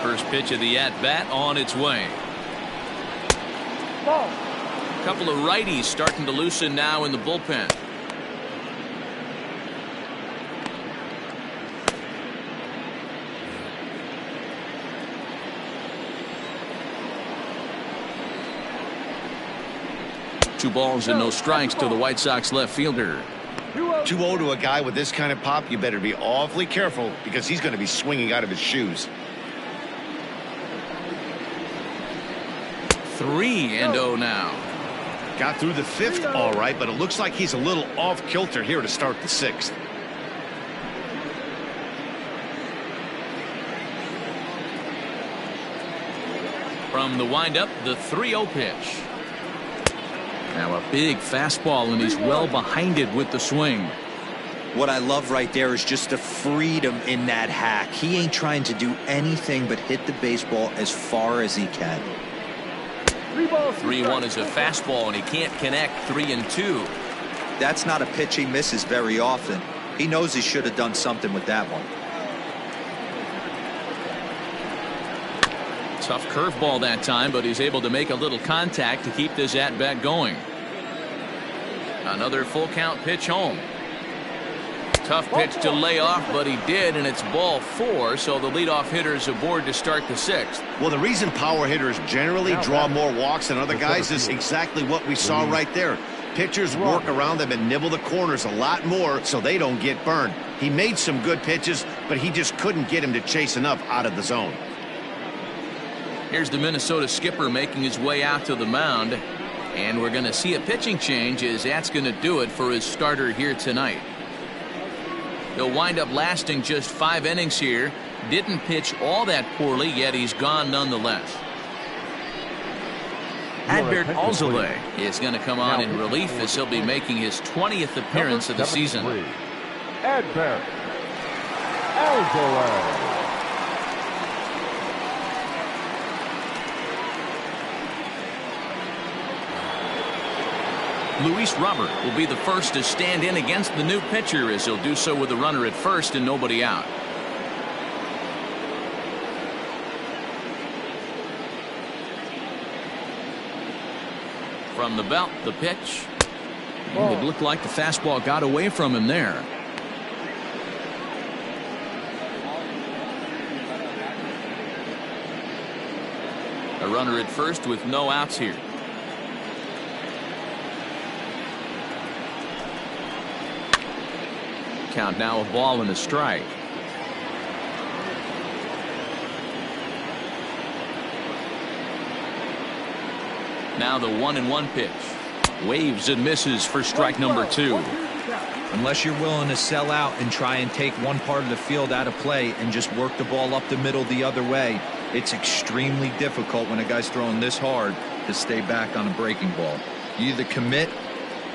Speaker 1: First pitch of the at-bat on its way. A couple of righties starting to loosen now in the bullpen. Two balls and no strikes to the White Sox left fielder.
Speaker 2: 2-0 to a guy with this kind of pop, you better be awfully careful because he's going to be swinging out of his shoes.
Speaker 1: 3-0 now.
Speaker 2: Got through the 5th all right, but it looks like he's a little off kilter here to start the 6th.
Speaker 1: From the windup, the 3-0 pitch. Now a big fastball, and he's well behind it with the swing.
Speaker 4: What I love right there is just the freedom in that hack. He ain't trying to do anything but hit the baseball as far as he can.
Speaker 1: 3-1 is a fastball, and he can't connect. 3-2.
Speaker 4: That's not a pitch he misses very often. He knows he should have done something with that one.
Speaker 1: Tough curveball that time, but he's able to make a little contact to keep this at-bat going. Another full count pitch home. Tough pitch to lay off, but he did, and it's ball 4, so the leadoff hitter's aboard to start the 6th.
Speaker 2: Well, the reason power hitters generally draw more walks than other guys is exactly what we saw right there. Pitchers work around them and nibble the corners a lot more so they don't get burned. He made some good pitches, but he just couldn't get him to chase enough out of the zone.
Speaker 1: Here's the Minnesota skipper making his way out to the mound. And we're going to see a pitching change, as that's going to do it for his starter here tonight. He'll wind up lasting just 5 innings here. Didn't pitch all that poorly, yet he's gone nonetheless. Adbert Alzolay is going to come on in relief, as he'll be making his 20th appearance of the season.
Speaker 3: Adbert Alzolay.
Speaker 1: Luis Robert will be the first to stand in against the new pitcher, as he'll do so with a runner at first and nobody out. From the belt, the pitch. It looked like the fastball got away from him there. A runner at first with no outs here. Count now, a ball and a strike. Now the 1-1 pitch. Waves and misses for strike number 2.
Speaker 4: Unless you're willing to sell out and try and take one part of the field out of play and just work the ball up the middle the other way, it's extremely difficult when a guy's throwing this hard to stay back on a breaking ball. You either commit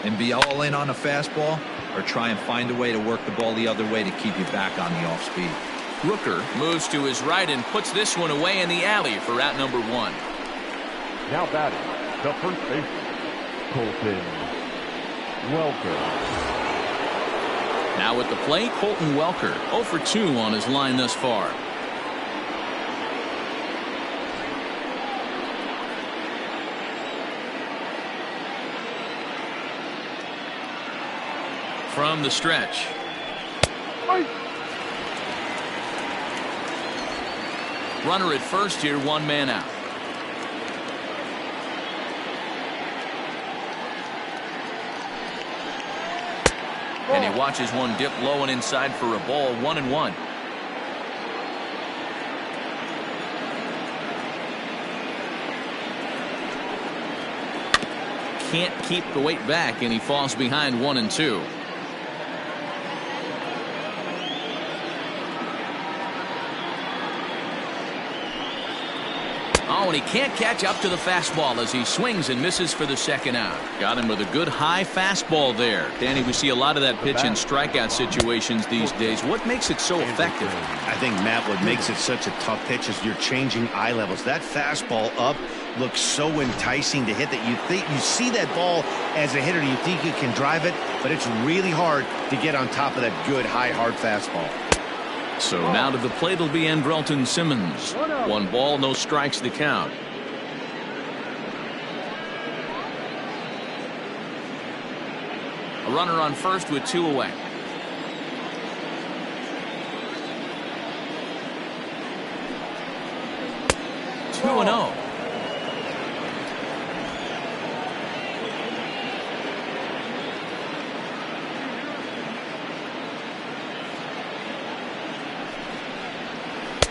Speaker 4: and be all in on a fastball, or try and find a way to work the ball the other way to keep you back on the off speed.
Speaker 1: Rooker moves to his right and puts this one away in the alley for out number 1.
Speaker 3: Now batting, the first baseman, Colton Welker.
Speaker 1: Now at the plate, Colton Welker, 0 for 2 on his line thus far. From the stretch. Runner at first here, 1 man out. And he watches one dip low and inside for a ball. 1-1. Can't keep the weight back, and he falls behind 1-2. Oh, and he can't catch up to the fastball as he swings and misses for the second out. Got him with a good high fastball there. Danny, we see a lot of that pitch in strikeout situations these days. What makes it so effective?
Speaker 2: I think, Matt, what makes it such a tough pitch is you're changing eye levels. That fastball up looks so enticing to hit that you see that ball as a hitter, you think you can drive it, but it's really hard to get on top of that good high hard fastball.
Speaker 1: So now to the plate will be Andrelton Simmons. 1 ball, no strikes, the count. A runner on first with 2 away. Two and 0.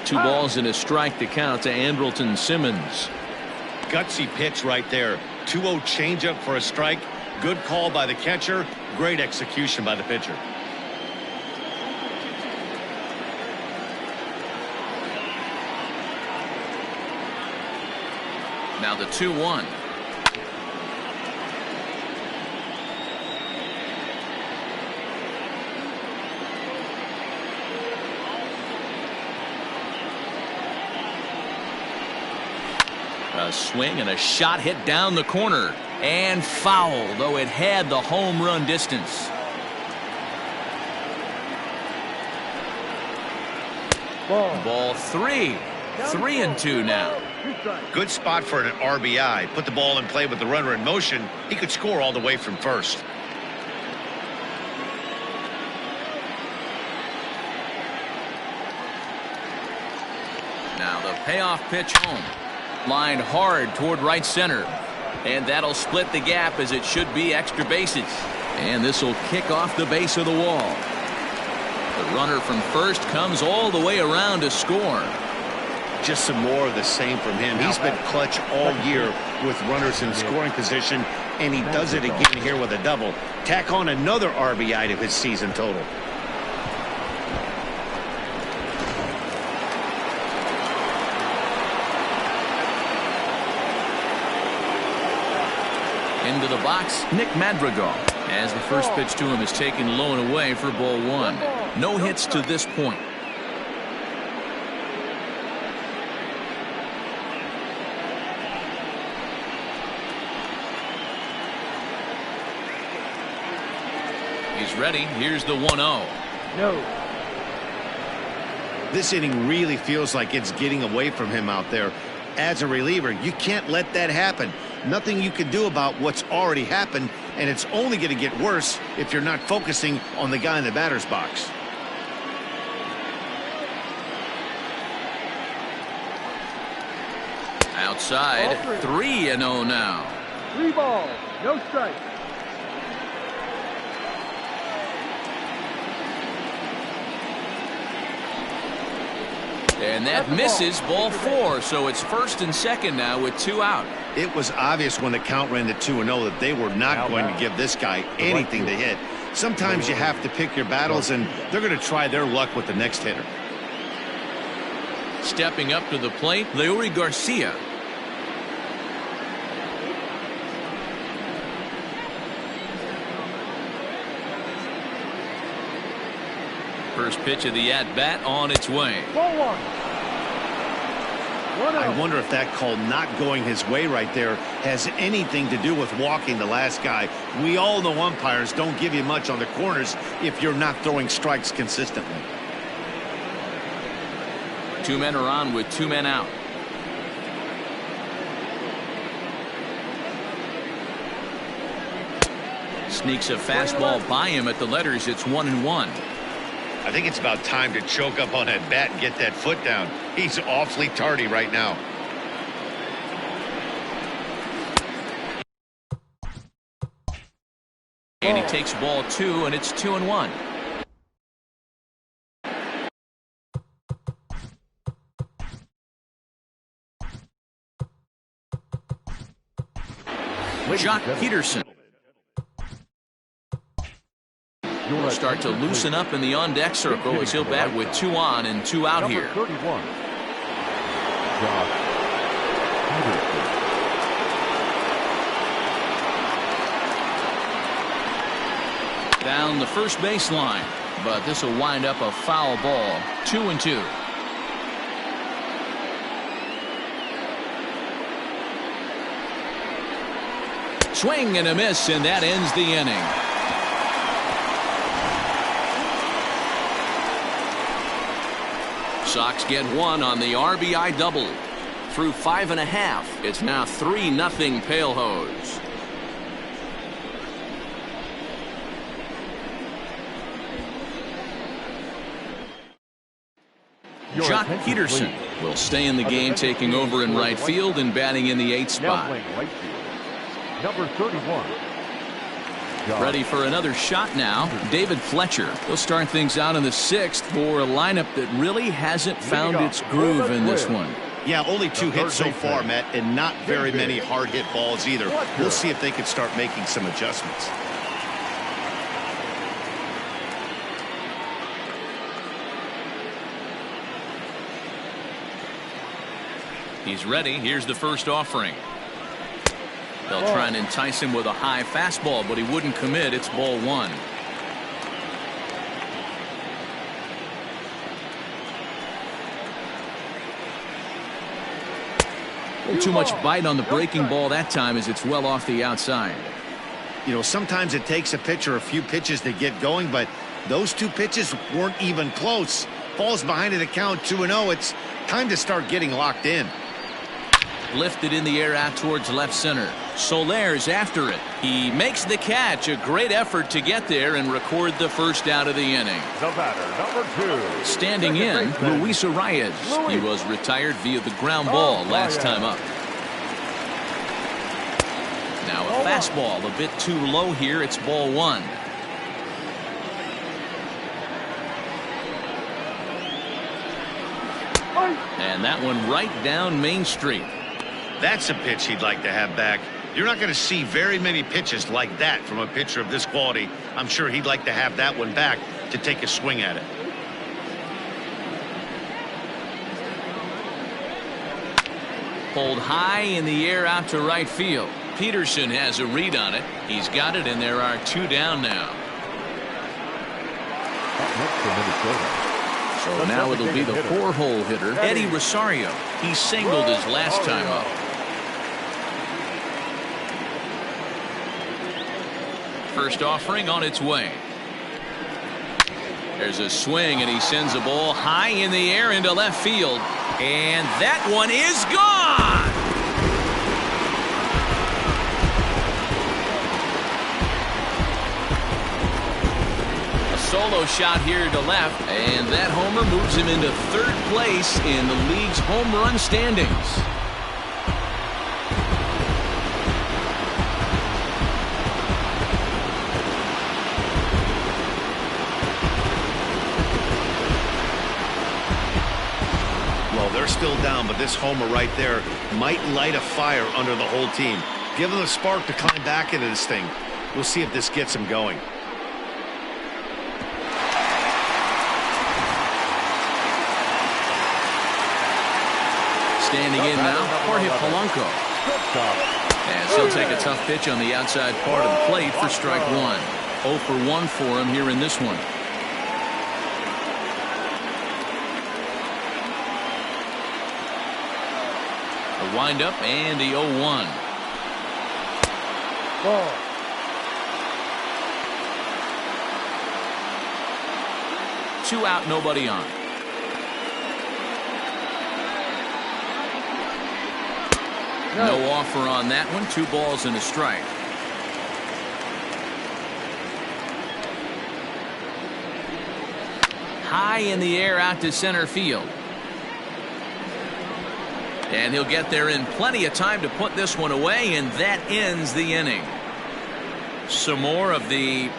Speaker 1: Two balls and a strike to count to Andrelton Simmons.
Speaker 2: Gutsy pitch right there. 2-0 changeup for a strike. Good call by the catcher. Great execution by the pitcher.
Speaker 1: Now the 2-1. A swing and a shot hit down the corner and foul, though it had the home run distance. Ball 3. 3-2 now.
Speaker 2: Good spot for an RBI. Put the ball in play with the runner in motion. He could score all the way from first.
Speaker 1: Now the payoff pitch home. Lined hard toward right center. And that'll split the gap, as it should be extra bases. And this will kick off the base of the wall. The runner from first comes all the way around to score.
Speaker 2: just some more of the same from him. He's been clutch all year with runners in scoring position, and he does it again here with a double. Tack on another RBI to his season total.
Speaker 1: Into the box, Nick Madrigal, as the first pitch to him is taken low and away for ball one. No hits to this point. He's ready. Here's the 1-0.
Speaker 6: No.
Speaker 2: This inning really feels like it's getting away from him out there. As a reliever, you can't let that happen. Nothing you can do about what's already happened, and it's only going to get worse if you're not focusing on the guy in the batter's box.
Speaker 1: Outside, 3-0 now.
Speaker 6: 3 balls, no strikes.
Speaker 1: And that misses, ball 4, so it's first and second now with 2 out.
Speaker 2: It was obvious when the count ran to 2-0 that they were not going to give this guy anything to hit. Sometimes you have to pick your battles, and they're going to try their luck with the next hitter.
Speaker 1: Stepping up to the plate, Leury Garcia. First pitch of the at-bat on its way.
Speaker 6: Ball 1.
Speaker 2: I wonder if that call not going his way right there has anything to do with walking the last guy. We all know umpires don't give you much on the corners if you're not throwing strikes consistently.
Speaker 1: 2 men are on with 2 men out. Sneaks a fastball by him at the letters. It's 1-1.
Speaker 2: I think it's about time to choke up on that bat and get that foot down. He's awfully tardy right now.
Speaker 1: And he takes ball 2, and it's 2-1. Jock Peterson will start to loosen up in the on-deck circle as he'll bat with 2 on and 2 out here.
Speaker 3: 31. Jock Peterson.
Speaker 1: Down the first baseline, but this will wind up a foul ball. 2-2. Swing and a miss, and that ends the inning. Sox get 1 on the RBI double. Through 5.5, it's now 3-0 Pale Hose. Jock Peterson will stay in the game, taking over in right field and batting in the 8th spot.
Speaker 3: Number 31.
Speaker 1: Ready for another shot now, David Fletcher. He'll start things out in the 6th for a lineup that really hasn't found its groove in this one.
Speaker 2: Yeah, only 2 hits so far, Matt, and not very many hard hit balls either. We'll see if they can start making some adjustments.
Speaker 1: He's ready. Here's the first offering. They'll try and entice him with a high fastball, but he wouldn't commit. It's ball 1. A little too much bite on the breaking ball that time as it's well off the outside.
Speaker 2: You know, sometimes it takes a pitcher a few pitches to get going, but those 2 pitches weren't even close. Falls behind in the count 2-0. It's time to start getting locked in.
Speaker 1: Lifted in the air out towards left center. Soler's after it. He makes the catch. A great effort to get there and record the first out of the inning.
Speaker 3: The batter, number 2.
Speaker 1: Standing in, Luis Arias. He was retired via the ground ball last time up. Now a fastball a bit too low here. It's ball 1. And that one right down Main Street.
Speaker 2: That's a pitch he'd like to have back. You're not going to see very many pitches like that from a pitcher of this quality. I'm sure he'd like to have that one back to take a swing at it.
Speaker 1: Pulled high in the air out to right field. Peterson has a read on it. He's got it, and there are 2 down now. So now it'll be the 4-hole hitter, Eddie Rosario. He singled his last time up. First offering on its way. There's a swing, and he sends a ball high in the air into left field. And that one is gone! A solo shot here to left, and that homer moves him into 3rd place in the league's home run standings.
Speaker 2: They're still down, but this homer right there might light a fire under the whole team. Give them a spark to climb back into this thing. We'll see if this gets them going.
Speaker 1: Standing in now, Jorge Polanco. As he'll take a tough pitch on the outside part of the plate for strike 1. 0 for 1 for him here in this one. The windup and the 0-1.
Speaker 6: Ball.
Speaker 1: Two out, nobody on. No offer on that one. 2 balls and a strike. High in the air out to center field. And he'll get there in plenty of time to put this one away, and that ends the inning. Some more of the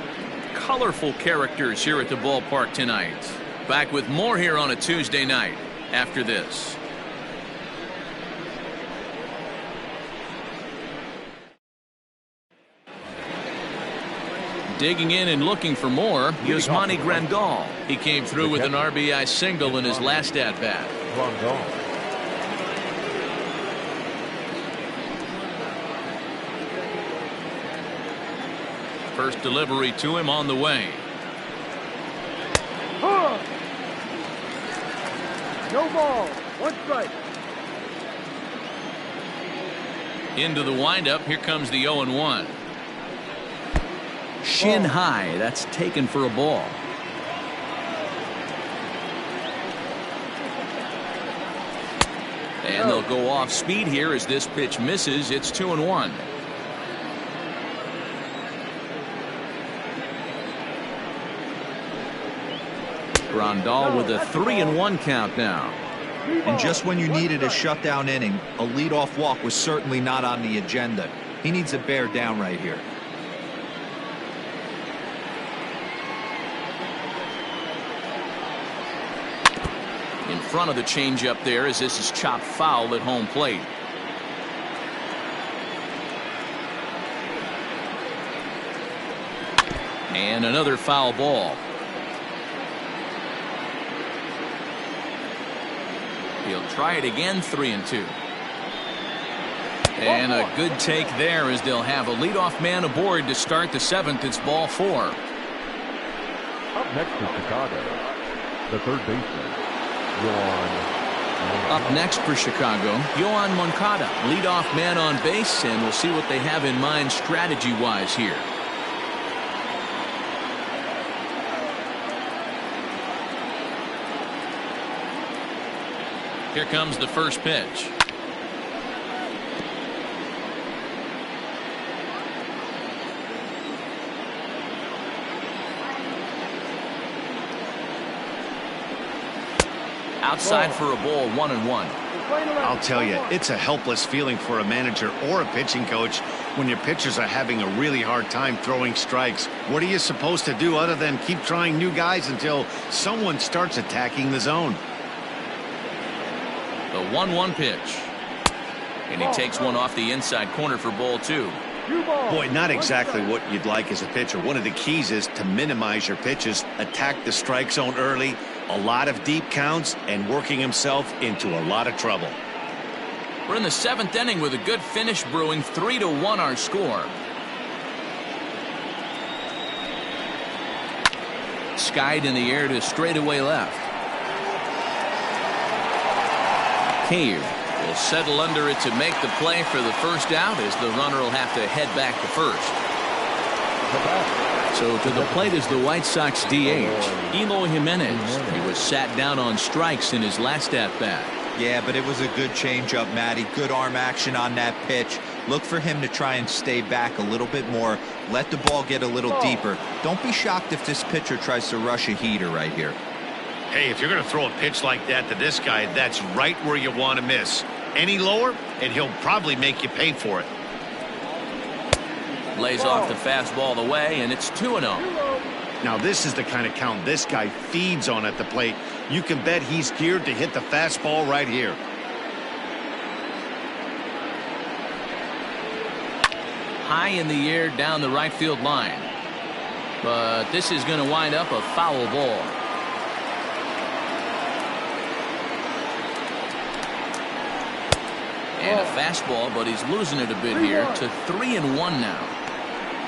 Speaker 1: colorful characters here at the ballpark tonight. Back with more here on a Tuesday night after this. Digging in and looking for more, Yasmani Grandal. He came through with an RBI single in his last at-bat. First delivery to him on the way.
Speaker 6: No ball. 1 strike.
Speaker 1: Into the windup. Here comes the 0-1. Shin high. That's taken for a ball. And they'll go off speed here as this pitch misses. It's 2-1. Grandal with a 3-1 count now.
Speaker 5: And just when you needed a shutdown inning, a leadoff walk was certainly not on the agenda. He needs to bear down right here.
Speaker 1: In front of the changeup there as this is chopped foul at home plate. And another foul ball. He'll try it again. 3-2. And a good take there as they'll have a leadoff man aboard to start the 7th. It's ball 4.
Speaker 3: Up next for Chicago, the 3rd baseman, Yoan.
Speaker 1: Up next for Chicago, Yoan Moncada, leadoff man on base, and we'll see what they have in mind strategy-wise here. Here comes the first pitch. Outside for a ball, 1-1.
Speaker 2: I'll tell you, it's a helpless feeling for a manager or a pitching coach when your pitchers are having a really hard time throwing strikes. What are you supposed to do other than keep trying new guys until someone starts attacking the zone?
Speaker 1: The 1-1 pitch. And he takes one off the inside corner for ball 2.
Speaker 2: Boy, not exactly what you'd like as a pitcher. One of the keys is to minimize your pitches, attack the strike zone early, a lot of deep counts, and working himself into a lot of trouble.
Speaker 1: We're in the 7th inning with a good finish brewing. 3-1 our score. Skied in the air to straightaway left. Cave will settle under it to make the play for the first out, as the runner will have to head back to first. So to the plate is the White Sox DH, Eloy Jimenez. He was sat down on strikes in his last at-bat.
Speaker 4: Yeah, but it was a good changeup, Matty. Good arm action on that pitch. Look for him to try and stay back a little bit more. Let the ball get a little deeper. Don't be shocked if this pitcher tries to rush a heater right here.
Speaker 2: Hey, if you're going to throw a pitch like that to this guy, that's right where you want to miss. Any lower, and he'll probably make you pay for it.
Speaker 1: Lays off the fastball away, and it's 2-0.
Speaker 2: Now, this is the kind of count this guy feeds on at the plate. You can bet he's geared to hit the fastball right here.
Speaker 1: High in the air down the right field line. But this is going to wind up a foul ball. And a fastball, but he's losing it a bit here to 3-1 now.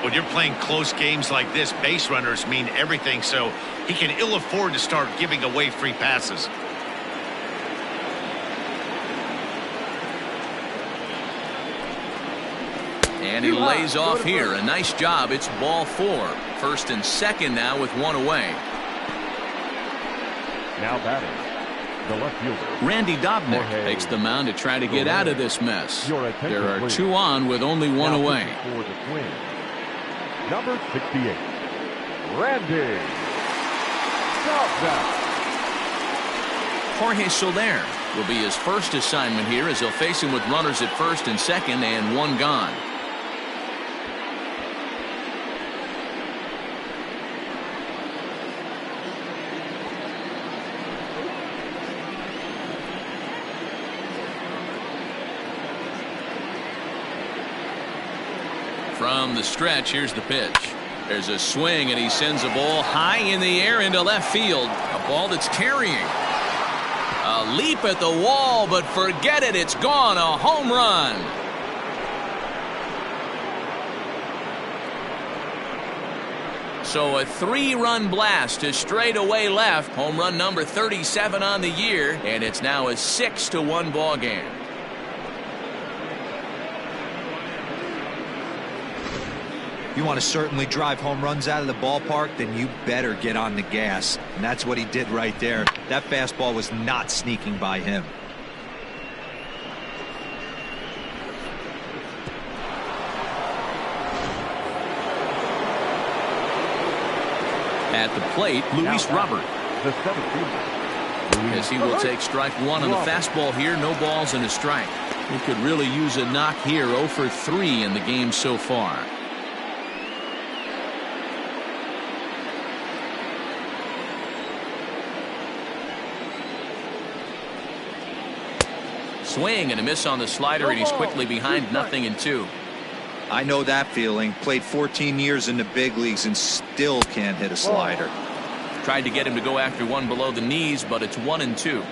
Speaker 2: When you're playing close games like this, base runners mean everything, so he can ill afford to start giving away free passes.
Speaker 1: And he lays off here. A nice job. It's ball 4. First and second now with one away.
Speaker 3: Now batting, the left fielder,
Speaker 1: Randy Dobnik takes the mound to try to get out of this mess. There are 2 on with only one away.
Speaker 3: For the Twins, number 68, Randy Dobnik.
Speaker 1: Jorge Soler will be his first assignment here, as he'll face him with runners at first and second and one gone. From the stretch, here's the pitch. There's a swing, and he sends a ball high in the air into left field. A ball that's carrying. A leap at the wall, but forget it. It's gone. A home run. So a 3-run blast to straightaway left. Home run number 37 on the year, and it's now a 6-1 ball game.
Speaker 5: You want to certainly drive home runs out of the ballpark, then you better get on the gas. And that's what he did right there. That fastball was not sneaking by him.
Speaker 1: At the plate, Luis Robert.
Speaker 3: The 7th fielder,
Speaker 1: As he will take strike 1 on the fastball here. No balls and a strike. He could really use a knock here. 0 for 3 in the game so far. Swing and a miss on the slider, and he's quickly behind 0-2.
Speaker 5: I know that feeling. Played 14 years in the big leagues and still can't hit a slider.
Speaker 1: Tried to get him to go after one below the knees, but it's 1-2.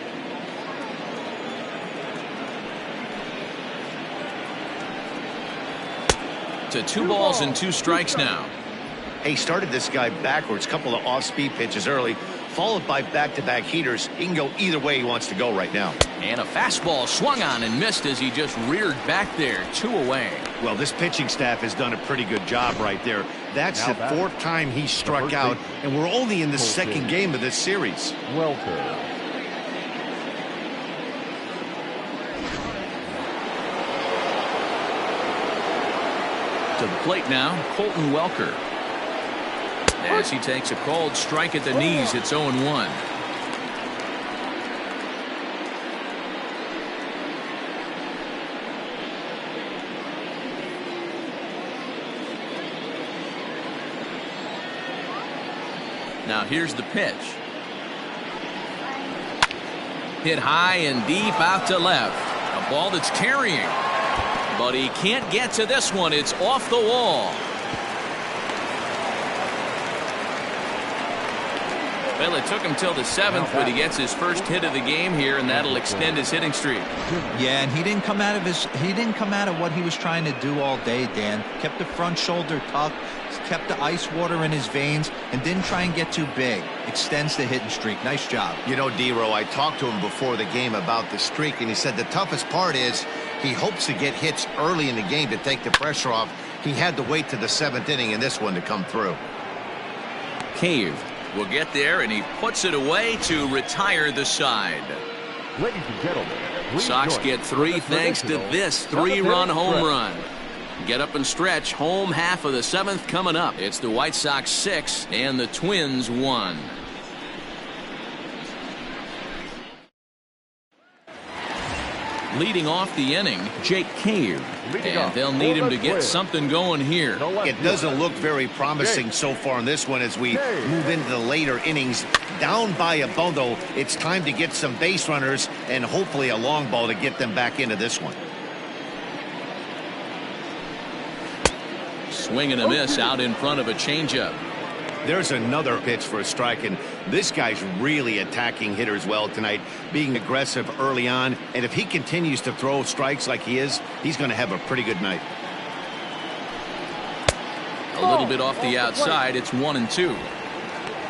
Speaker 1: To 2 balls and 2 strikes now.
Speaker 2: He started this guy backwards, couple of off-speed pitches early, followed by back-to-back heaters. He can go either way he wants to go right now.
Speaker 1: And a fastball swung on and missed as he just reared back there. 2 away.
Speaker 2: Well, this pitching staff has done a pretty good job right there. That's the 4th time he struck out, and we're only in the 2nd game of this series.
Speaker 3: Welker.
Speaker 1: To the plate now, Colton Welker. As he takes a called strike at the knees, it's 0-1. Now here's the pitch. Hit high and deep out to left. A ball that's carrying. But he can't get to this one. It's off the wall. Well, it took him till the 7th, but he gets his first hit of the game here, and that'll extend his hitting streak.
Speaker 4: Yeah, and he didn't come out of what he was trying to do all day, Dan. Kept the front shoulder tucked, kept the ice water in his veins, and didn't try and get too big. Extends the hitting streak. Nice job.
Speaker 2: You know, D-Row, I talked to him before the game about the streak, and he said the toughest part is he hopes to get hits early in the game to take the pressure off. He had to wait to the 7th inning in this one to come through.
Speaker 1: Cave will get there, and he puts it away to retire the side.
Speaker 3: Ladies and gentlemen,
Speaker 1: Sox get 3 thanks to this 3-run home run. Get up and stretch. Home half of the 7th coming up. It's the White Sox 6 and the Twins 1. Leading off the inning, Jake Cave. And they'll need him to get something going here.
Speaker 2: It doesn't look very promising so far in this one as we move into the later innings. Down by a bundle, it's time to get some base runners and hopefully a long ball to get them back into this one.
Speaker 1: Swing and a miss out in front of a changeup.
Speaker 2: There's another pitch for a strike, and this guy's really attacking hitters well tonight, being aggressive early on, and if he continues to throw strikes like he is, he's going to have a pretty good night.
Speaker 1: A little bit off the outside. It's 1-2.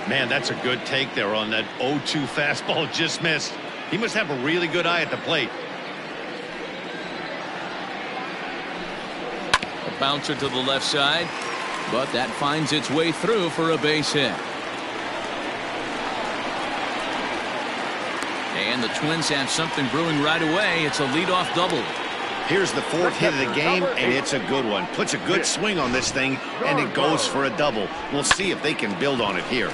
Speaker 2: Man, that's a good take there on that 0-2 fastball. Just missed. He must have a really good eye at the plate.
Speaker 1: A bouncer to the left side, but that finds its way through for a base hit. And the Twins have something brewing right away. It's a leadoff double.
Speaker 2: Here's the 4th hit of the game, and it's a good one. Puts a good swing on this thing, and it goes for a double. We'll see if they can build on it here.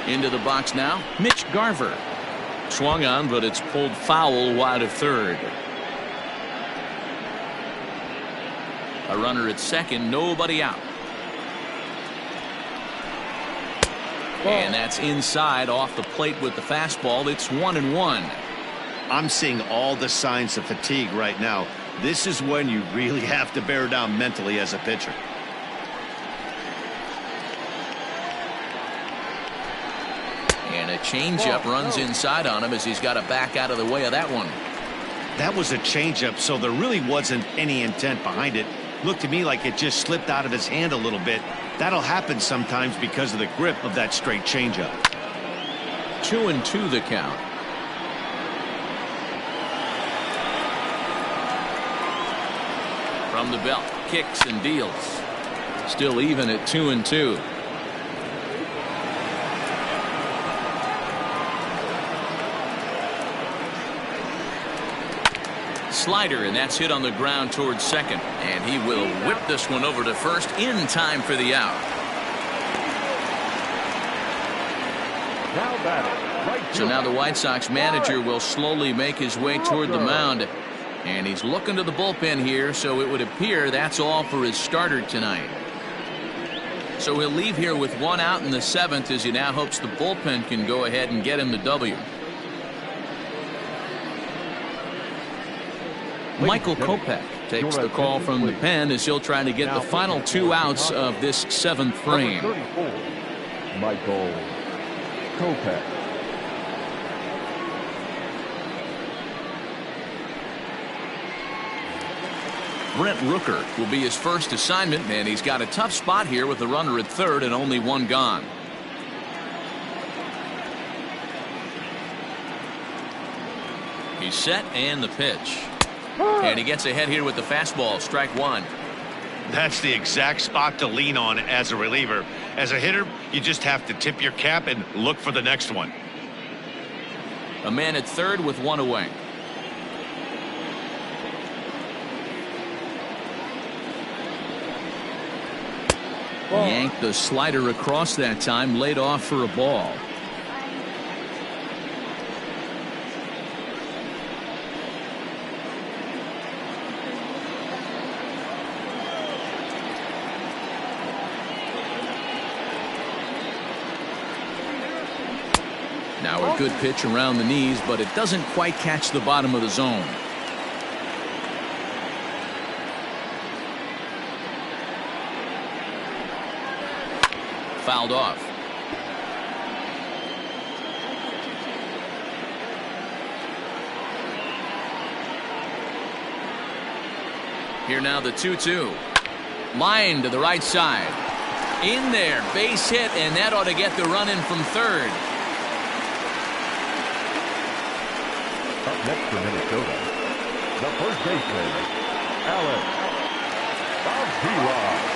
Speaker 1: Into the box now, Mitch Garver. Swung on, but it's pulled foul wide of third. A runner at second, nobody out. And that's inside off the plate with the fastball. It's 1-1.
Speaker 2: I'm seeing all the signs of fatigue right now. This is when you really have to bear down mentally as a pitcher.
Speaker 1: And a changeup runs inside on him as he's got to back out of the way of that one.
Speaker 2: That was a changeup, so there really wasn't any intent behind it. Looked to me like it just slipped out of his hand a little bit. That'll happen sometimes because of the grip of that straight changeup.
Speaker 1: 2-2 the count. From the belt, kicks and deals. Still even at 2-2. Slider, and that's hit on the ground towards second, and he will whip this one over to first in time for the out. So now the White Sox manager will slowly make his way toward the mound, and he's looking to the bullpen here, so it would appear that's all for his starter tonight. So he'll leave here with 1 out in the 7th as he now hopes the bullpen can go ahead and get him the W. Michael Kopech takes the call from the pen as he'll try to get the final 2 outs of this 7th frame.
Speaker 3: Michael Kopech.
Speaker 1: Brent Rooker will be his first assignment, and he's got a tough spot here with the runner at third and only 1 gone. He's set and the pitch. And he gets ahead here with the fastball. Strike 1.
Speaker 2: That's the exact spot to lean on as a reliever. As a hitter, you just have to tip your cap and look for the next one.
Speaker 1: A man at third with 1 away. Yanked the slider across that time, laid off for a ball. Now a good pitch around the knees, but it doesn't quite catch the bottom of the zone. Fouled off. Here now the 2-2. Line to the right side. In there, base hit, and that ought to get the run in from third.
Speaker 3: Up next for Minnesota, the first baseman, Alex Avila.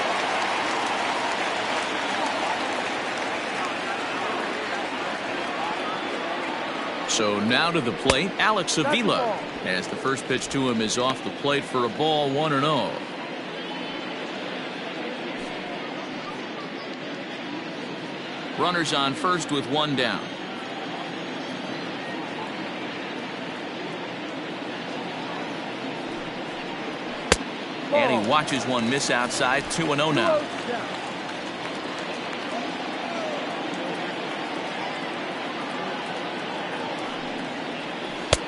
Speaker 1: So now to the plate, Alex Avila, as the first pitch to him is off the plate for a ball, 1-0. Runners on first with one down. And he watches one miss outside. 2-0 now.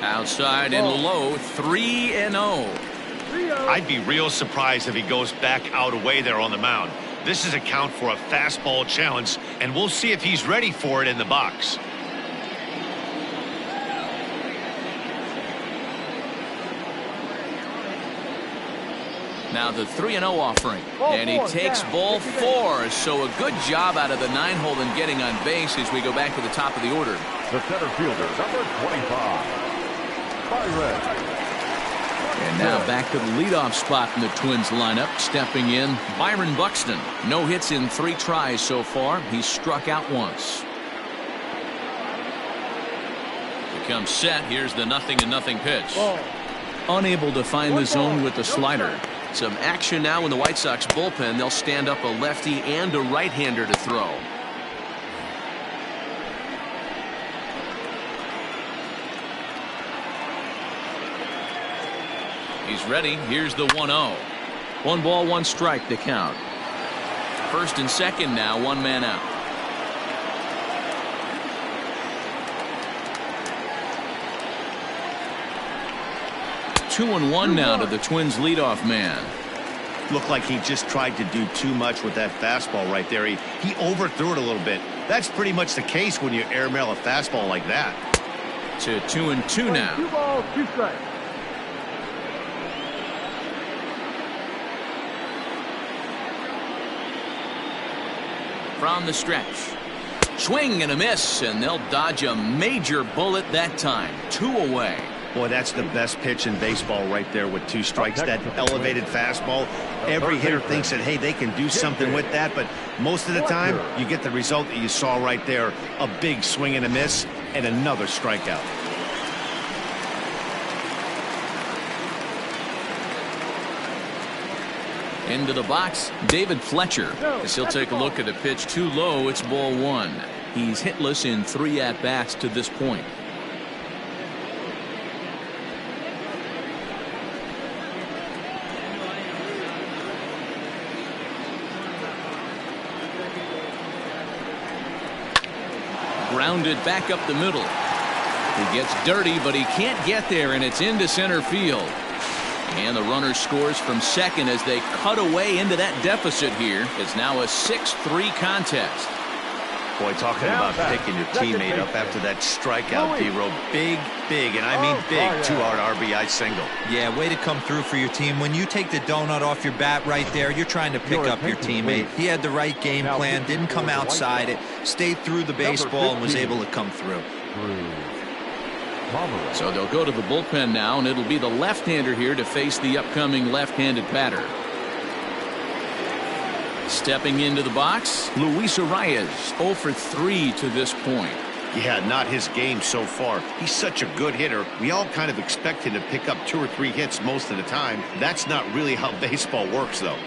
Speaker 1: Outside and low. 3-0.
Speaker 2: I'd be real surprised if he goes back out away there on the mound. This is a count for a fastball challenge, and we'll see if he's ready for it in the box.
Speaker 1: Now the 3-0 offering, and he takes ball 4. So a good job out of the 9-hole in getting on base as we go back to the top of the order.
Speaker 3: The center fielder, number 25, Byron.
Speaker 1: And now back to the leadoff spot in the Twins lineup. Stepping in, Byron Buxton. No hits in 3 tries so far. He's struck out once. Becomes set. Here's the 0-0 pitch. Unable to find the zone with the slider. Some action now in the White Sox bullpen. They'll stand up a lefty and a right-hander to throw. He's ready. Here's the 1-0. 1 ball, 1 strike to count. First and second now, 1 man out. Two and one now to the Twins leadoff man.
Speaker 2: Looked like he just tried to do too much with that fastball right there. He overthrew it a little bit. That's pretty much the case when you airmail a fastball like that.
Speaker 1: To 2-2 now.
Speaker 6: 2 balls, 2 strikes.
Speaker 1: From the stretch. Swing and a miss, and they'll dodge a major bullet that time. 2 away.
Speaker 2: Boy, that's the best pitch in baseball right there with 2 strikes. That elevated fastball. Every hitter thinks that, hey, they can do something with that, but most of the time you get the result that you saw right there. A big swing and a miss and another strikeout.
Speaker 1: Into the box, David Fletcher, as he'll take a look at a pitch too low. It's ball 1. He's hitless in 3 at-bats to this point. Grounded back up the middle. He gets dirty, but he can't get there, and it's into center field. And the runner scores from second as they cut away into that deficit here. It's now a 6-3 contest.
Speaker 2: Boy, talking about picking your teammate up after that strikeout, D-Row. Big, and I mean big 2-out RBI single.
Speaker 5: Yeah, way to come through for your team. When you take the donut off your bat right there, you're trying to pick up your teammate. He had the right game plan, didn't come outside it, stayed through the baseball, and was able to come through.
Speaker 1: So they'll go to the bullpen now, and it'll be the left-hander here to face the upcoming left-handed batter. Stepping into the box, Luis Arias, 0 for 3 to this point.
Speaker 2: Yeah, not his game so far. He's such a good hitter. We all kind of expect him to pick up 2 or 3 hits most of the time. That's not really how baseball works, though.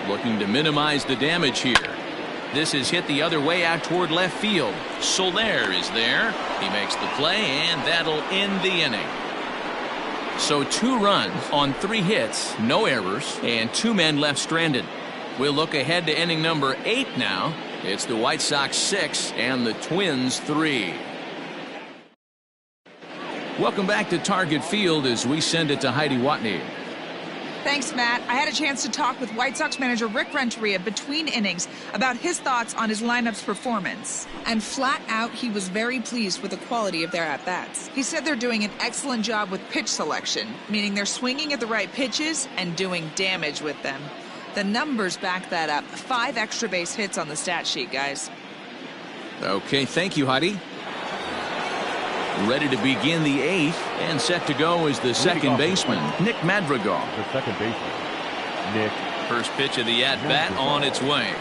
Speaker 1: Looking to minimize the damage here. This is hit the other way out toward left field. Soler is there. He makes the play, and that'll end the inning. So 2 runs on 3 hits, no errors, and 2 men left stranded. We'll look ahead to inning number 8 now. It's the White Sox 6 and the Twins 3. Welcome back to Target Field as we send it to Heidi Watney.
Speaker 7: Thanks, Matt. I had a chance to talk with White Sox manager Rick Renteria between innings about his thoughts on his lineup's performance. And flat out, he was very pleased with the quality of their at-bats. He said they're doing an excellent job with pitch selection, meaning they're swinging at the right pitches and doing damage with them. The numbers back that up. 5 extra base hits on the stat sheet, guys.
Speaker 1: Okay, thank you, Heidi. Ready to begin the 8th, and set to go is the second baseman, Nick Madrigal.
Speaker 3: The second baseman, Nick.
Speaker 1: First pitch of the at-bat on its way.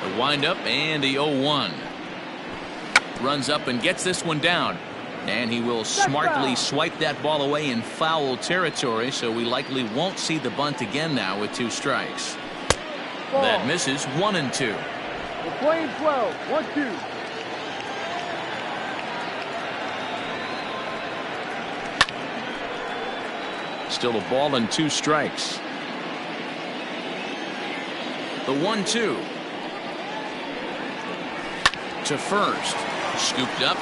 Speaker 1: The windup and the 0-1. Runs up and gets this one down. And he will smartly swipe that ball away in foul territory, so we likely won't see the bunt again now with 2 strikes.
Speaker 6: Ball.
Speaker 1: That misses 1-2.
Speaker 6: We're playing 12. 1-2.
Speaker 1: Still a ball and 2 strikes. The 1-2. To first. Scooped up.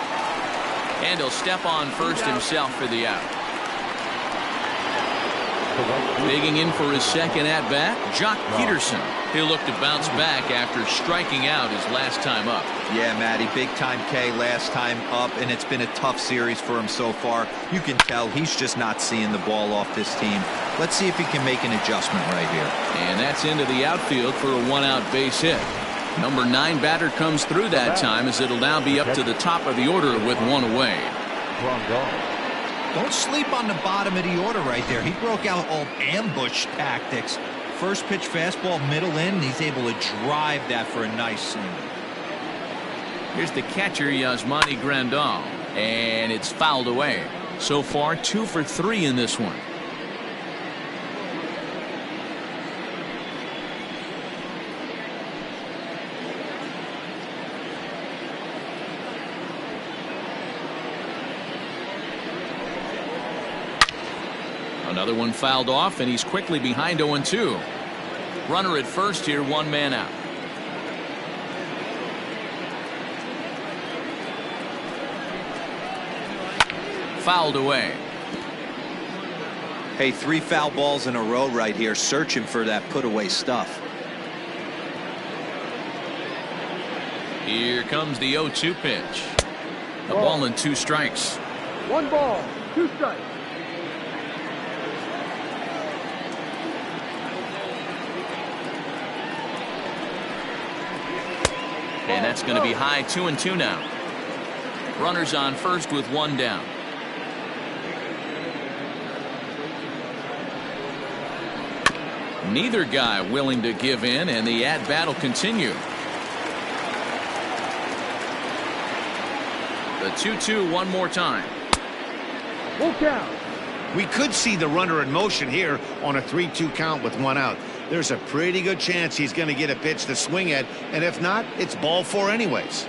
Speaker 1: And he'll step on first himself for the out. Digging in for his second at-bat, Jock Peterson. He'll look to bounce back after striking out his last time up.
Speaker 5: Yeah, Matty, big-time K last time up, and it's been a tough series for him so far. You can tell he's just not seeing the ball off this team. Let's see if he can make an adjustment right here.
Speaker 1: And that's into the outfield for a 1-out base hit. Number 9 batter comes through that time, as it'll now be up to the top of the order with 1 away.
Speaker 5: Don't sleep on the bottom of the order right there. He broke out old ambush tactics. First pitch fastball middle in, and he's able to drive that for a nice single.
Speaker 1: Here's the catcher, Yasmani Grandal, and it's fouled away. So far 2 for 3 in this one. Another one fouled off, and he's quickly behind 0-2. Runner at first here, 1 man out. Fouled away.
Speaker 5: Hey, 3 foul balls in a row right here, searching for that put-away stuff.
Speaker 1: Here comes the 0-2 pitch. A ball and 2 strikes.
Speaker 6: 1 ball, 2 strikes.
Speaker 1: And that's going to be high, 2-2 now. Runners on first with 1 down. Neither guy willing to give in, and the at-bat will continue. The 2-2 one more time.
Speaker 6: Full count.
Speaker 2: We could see the runner in motion here on a 3-2 count with 1 out. There's a pretty good chance he's going to get a pitch to swing at, and if not, it's ball 4 anyways.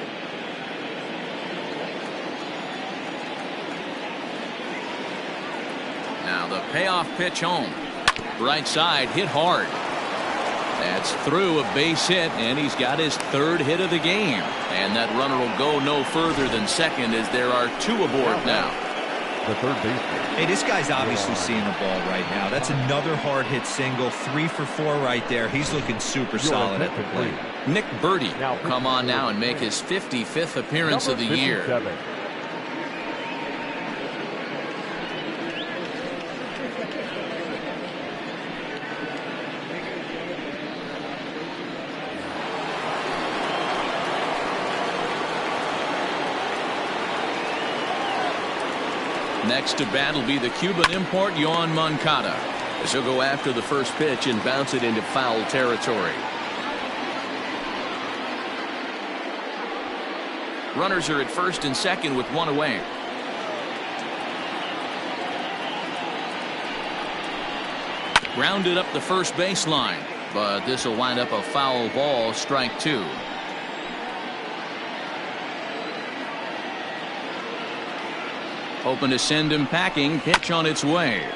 Speaker 1: Now the payoff pitch home. Right side, hit hard. That's through, a base hit, and he's got his 3rd hit of the game. And that runner will go no further than second, as there are 2 aboard now.
Speaker 3: The third baseman.
Speaker 5: Hey, this guy's obviously seeing the ball right now. That's another hard hit single. 3 for 4 right there. He's looking super solid at the plate.
Speaker 1: Nick Birdie will come on now and make his 55th appearance of the year. Next to bat will be the Cuban import Yoan Moncada, as he'll go after the first pitch and bounce it into foul territory. Runners are at first and second with 1 away. Grounded up the first baseline, but this will wind up a foul ball, strike 2. Hoping to send him packing. Pitch on its way.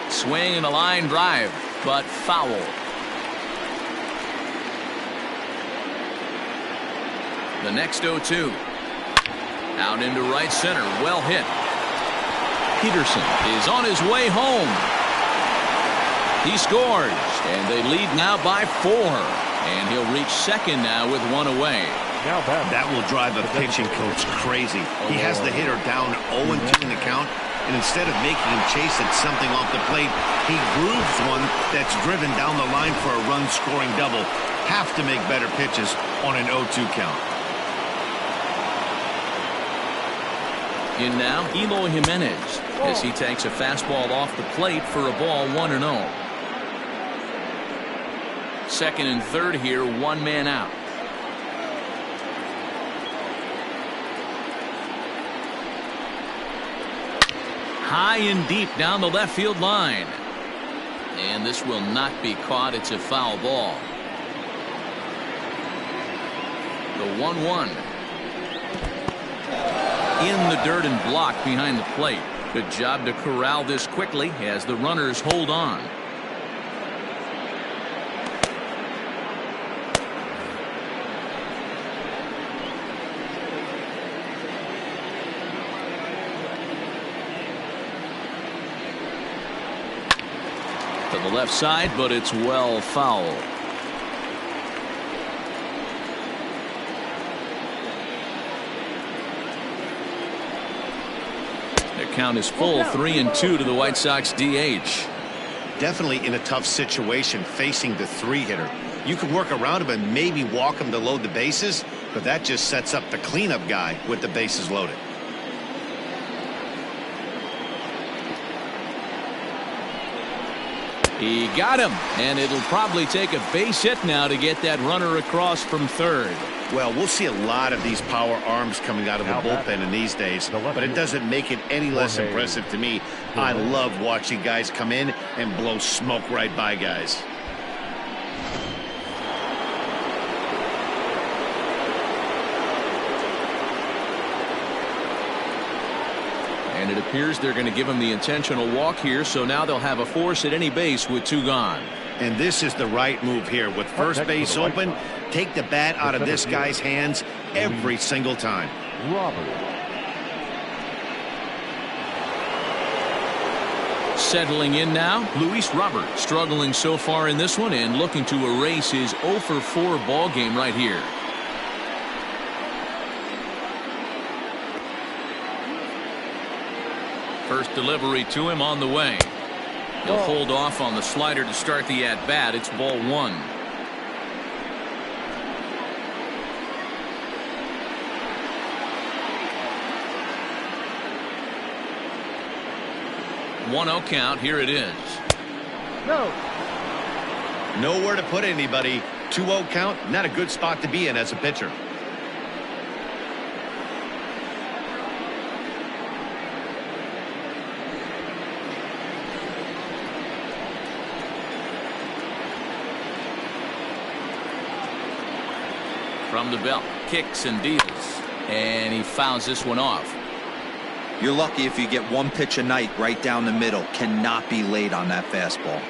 Speaker 1: Swing and a line drive, but foul. The next 0-2. Out into right center. Well hit. Peterson is on his way home. He scores, and they lead now by 4. And he'll reach second now with 1 away.
Speaker 2: That will drive a pitching coach crazy. He has the hitter down 0-2 in the count, and instead of making him chase at something off the plate, he grooves one that's driven down the line for a run-scoring double. Have to make better pitches on an 0-2 count.
Speaker 1: In now, Eloy Jimenez, as he takes a fastball off the plate for a ball, 1-0. Second and third here, 1 man out. High and deep down the left field line. And this will not be caught. It's a foul ball. The 1-1. In the dirt and blocked behind the plate. Good job to corral this quickly as the runners hold on. To the left side, but it's well foul. The count is full, 3-2 to the White Sox DH.
Speaker 2: Definitely in a tough situation facing the 3-hitter. You can work around him and maybe walk him to load the bases, but that just sets up the cleanup guy with the bases loaded.
Speaker 1: He got him, and it'll probably take a base hit now to get that runner across from third.
Speaker 2: Well, we'll see a lot of these power arms coming out of the bullpen in these days, but it doesn't make it any less impressive to me. I love watching guys come in and blow smoke right by guys.
Speaker 1: And it appears they're going to give him the intentional walk here, so now they'll have a force at any base with 2 gone.
Speaker 2: And this is the right move here. With first base open, take the bat out of this guy's hands every single time.
Speaker 1: Settling in now, Luis Robert, struggling so far in this one and looking to erase his 0-for-4 ball game right here. First delivery to him on the way. He'll hold off on the slider to start the at-bat. It's ball 1. One-0 count. Here it is.
Speaker 6: No.
Speaker 2: Nowhere to put anybody. 2-0 count. Not a good spot to be in as a pitcher.
Speaker 1: From the belt, kicks and deals, and he fouls this one off.
Speaker 5: You're lucky if you get 1 pitch a night right down the middle. Cannot be late on that fastball.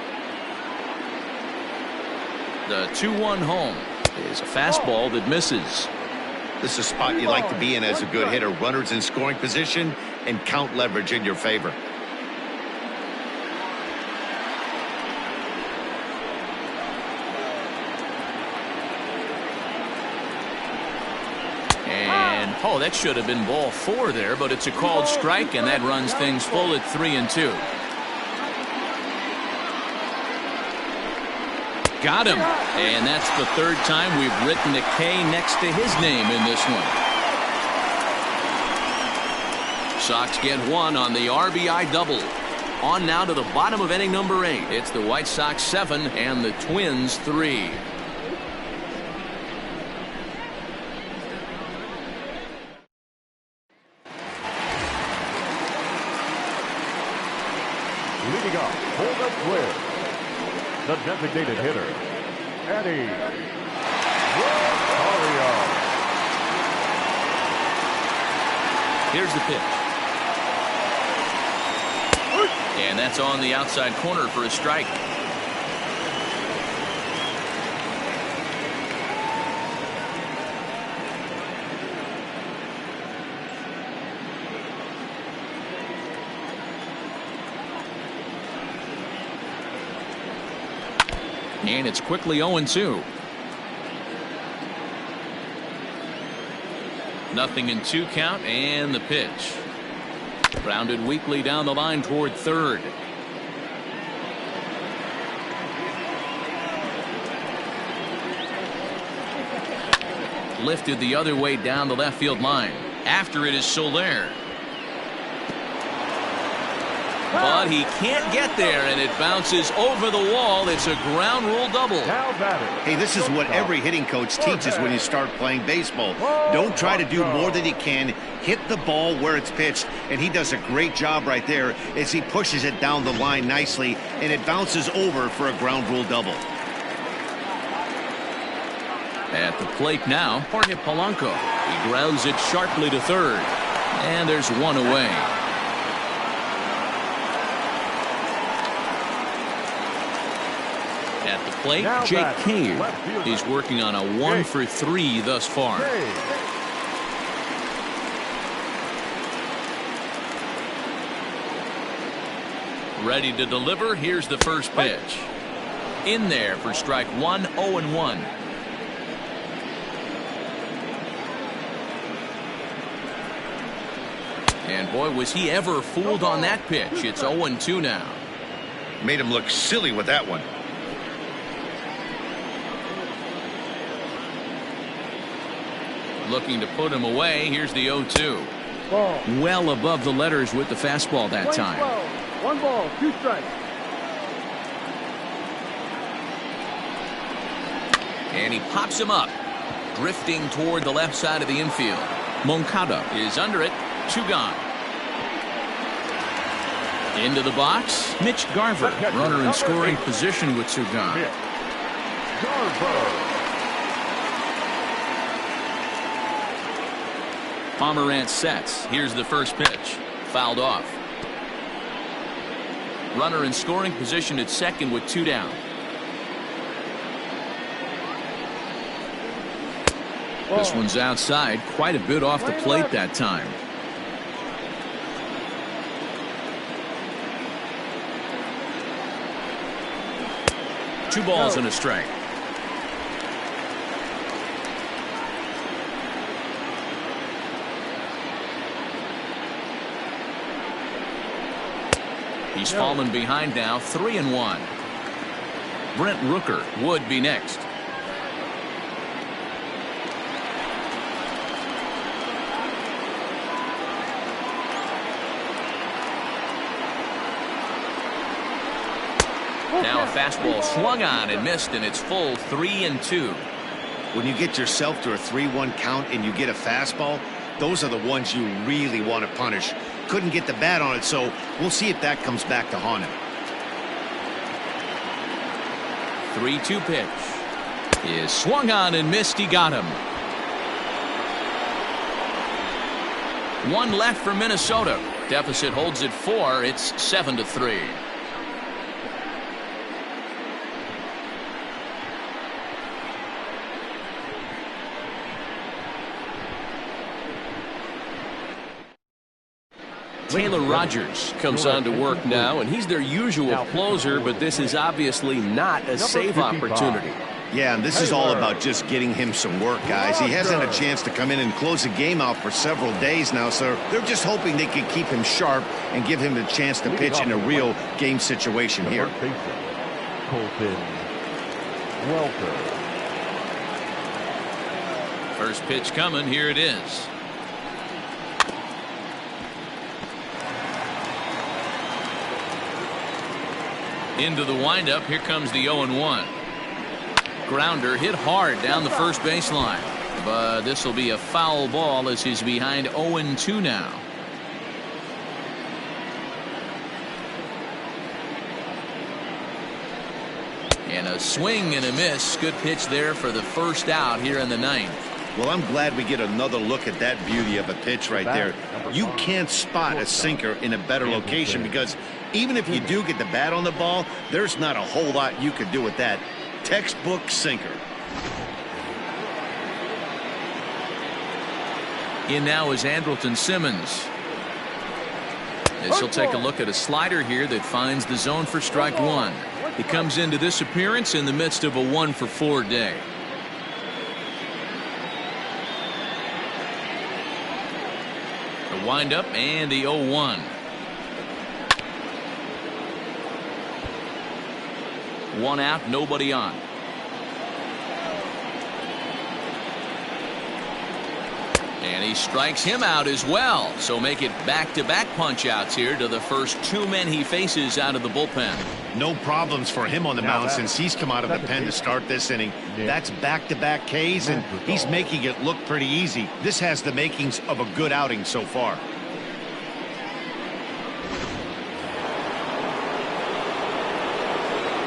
Speaker 1: The 2-1 home is a fastball that misses.
Speaker 2: This is a spot you like to be in as a good hitter. Runners in scoring position and count leverage in your favor.
Speaker 1: Oh, that should have been ball 4 there, but it's a called strike, and that runs things full at 3-2. Got him, and that's the 3rd time we've written a K next to his name in this one. Sox get 1 on the RBI double. On now to the bottom of inning number 8. It's the White Sox 7 and the Twins 3.
Speaker 3: Leading off for the Twins, the designated hitter, Eddie Rosario.
Speaker 1: Here's the pitch. And that's on the outside corner for a strike. And it's quickly 0-2. Nothing in 2 count, and the pitch. Grounded weakly down the line toward third. Lifted the other way down the left field line. After it is Soler. But he can't get there, and it bounces over the wall. It's a ground rule double.
Speaker 2: Hey, this is what every hitting coach teaches when you start playing baseball. Don't try to do more than you can. Hit the ball where it's pitched, and he does a great job right there as he pushes it down the line nicely, and it bounces over for a ground rule double.
Speaker 1: At the plate now, Jorge Polanco. He grounds it sharply to third, and there's one away. At the plate, Jake Cave. He's working on a 1-for-3 thus far. Ready to deliver. Here's the first pitch. In there for strike 1, 0-1. And boy, was he ever fooled on that pitch. It's 0-2 now.
Speaker 2: Made him look silly with that one.
Speaker 1: Looking to put him away. Here's the 0-2.
Speaker 6: Ball.
Speaker 1: Well above the letters with the fastball that
Speaker 6: Play
Speaker 1: time.
Speaker 6: 12. 1 ball, 2 strikes.
Speaker 1: And he pops him up, drifting toward the left side of the infield. Moncada is under it. 2 gone. Into the box, Mitch Garver, runner in scoring position with 2 gone.
Speaker 3: Garver.
Speaker 1: Pomerantz sets. Here's the first pitch. Fouled off. Runner in scoring position at second with 2 down. This one's outside, quite a bit off the plate that time. Two balls and a strike. He's fallen behind now, 3-1. Brent Rooker would be next. Now a fastball swung on and missed, and it's full 3-2.
Speaker 2: When you get yourself to a 3-1 count and you get a fastball, those are the ones you really want to punish. Couldn't get the bat on it, so we'll see if that comes back to haunt him.
Speaker 1: 3-2 pitch is swung on and missed. He got him. 1 left for Minnesota. Deficit holds at 4. It's 7-3. Taylor Rogers comes on to work now, and he's their usual closer, but this is obviously not a save opportunity.
Speaker 2: Yeah, and this is all about just getting him some work, guys. He hasn't had a chance to come in and close the game out for several days now, so they're just hoping they can keep him sharp and give him the chance to pitch in a real game situation here.
Speaker 1: First pitch coming. Here it is. Into the windup. Here comes the 0-1. Grounder hit hard down the first baseline, but this will be a foul ball as he's behind 0-2 now. And a swing and a miss. Good pitch there for the first out here in the ninth.
Speaker 2: Well, I'm glad we get another look at that beauty of a pitch right there. You can't spot a sinker in a better location because even if you do get the bat on the ball, there's not a whole lot you could do with that. Textbook sinker.
Speaker 1: In now is Andrelton Simmons. As he'll take a look at a slider here that finds the zone for strike one. He comes into this appearance in the midst of a 1-for-4 day. The windup and the 0-1. One out, nobody on. And he strikes him out as well. So make it back-to-back punch-outs here to the first two men he faces out of the bullpen.
Speaker 2: No problems for him on the mound since he's come out of the pen to start this inning. That's back-to-back Ks, and he's making it look pretty easy. This has the makings of a good outing so far.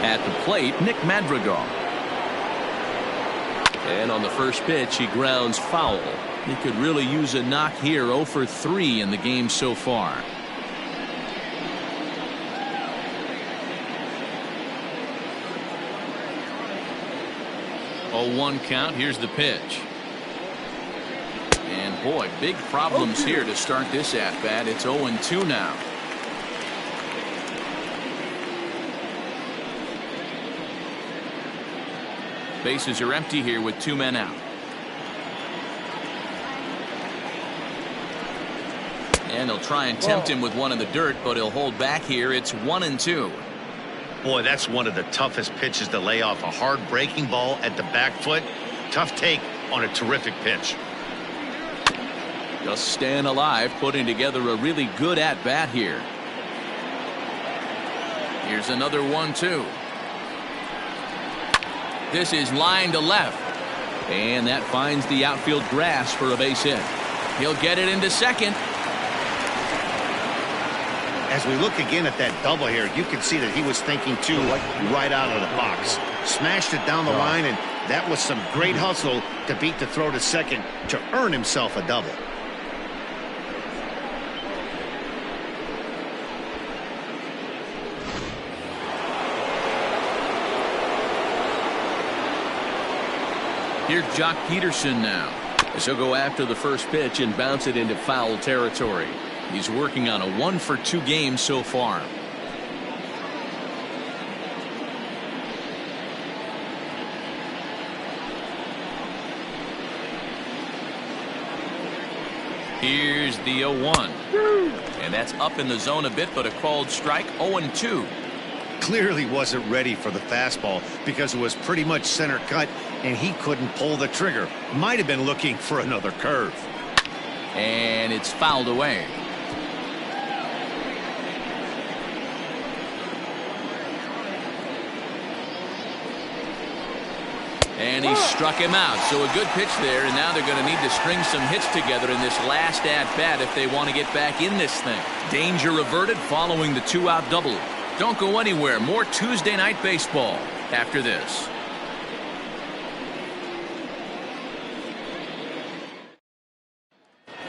Speaker 1: At the plate, Nick Madrigal. And on the first pitch, he grounds foul. He could really use a knock here. 0 for 3 in the game so far. Oh, 1 count. Here's the pitch. And boy, big problems here to start this at bat. It's 0-2 now. Bases are empty here with 2 men out. And they'll try and tempt him with one in the dirt, but he'll hold back here. It's 1-2.
Speaker 2: Boy, that's one of the toughest pitches to lay off. A hard breaking ball at the back foot. Tough take on a terrific pitch.
Speaker 1: Just staying alive, putting together a really good at-bat here. Here's another 1-2. This is line to left. And that finds the outfield grass for a base hit. He'll get it into second.
Speaker 2: As we look again at that double here, you can see that he was thinking too right out of the box. Smashed it down the line, and that was some great hustle to beat the throw to second to earn himself a double.
Speaker 1: Here's Jock Peterson now. As he'll go after the first pitch and bounce it into foul territory. He's working on a 1-for-2 game so far. Here's the 0-1. And that's up in the zone a bit, but a called strike. 0-2.
Speaker 2: Clearly wasn't ready for the fastball because it was pretty much center cut and he couldn't pull the trigger. Might have been looking for another curve.
Speaker 1: And it's fouled away. And he struck him out. So a good pitch there, and now they're going to need to string some hits together in this last at-bat if they want to get back in this thing. Danger averted following the 2-out double. Don't go anywhere. More Tuesday Night Baseball after this.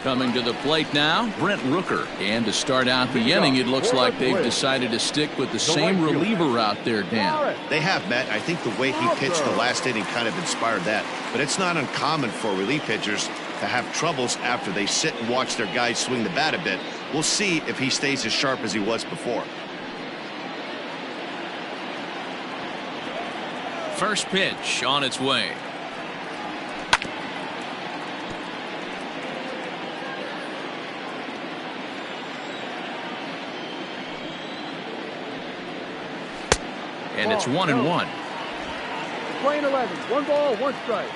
Speaker 1: Coming to the plate now, Brent Rooker. And to start out the inning, it looks like they've decided to stick with the same reliever out there, Dan.
Speaker 2: They have, Matt. I think the way he pitched the last inning kind of inspired that. But it's not uncommon for relief pitchers to have troubles after they sit and watch their guys swing the bat a bit. We'll see if he stays as sharp as he was before.
Speaker 1: First pitch on its way. And it's 1-1.
Speaker 6: Playing 11. 1 ball, 1 strike.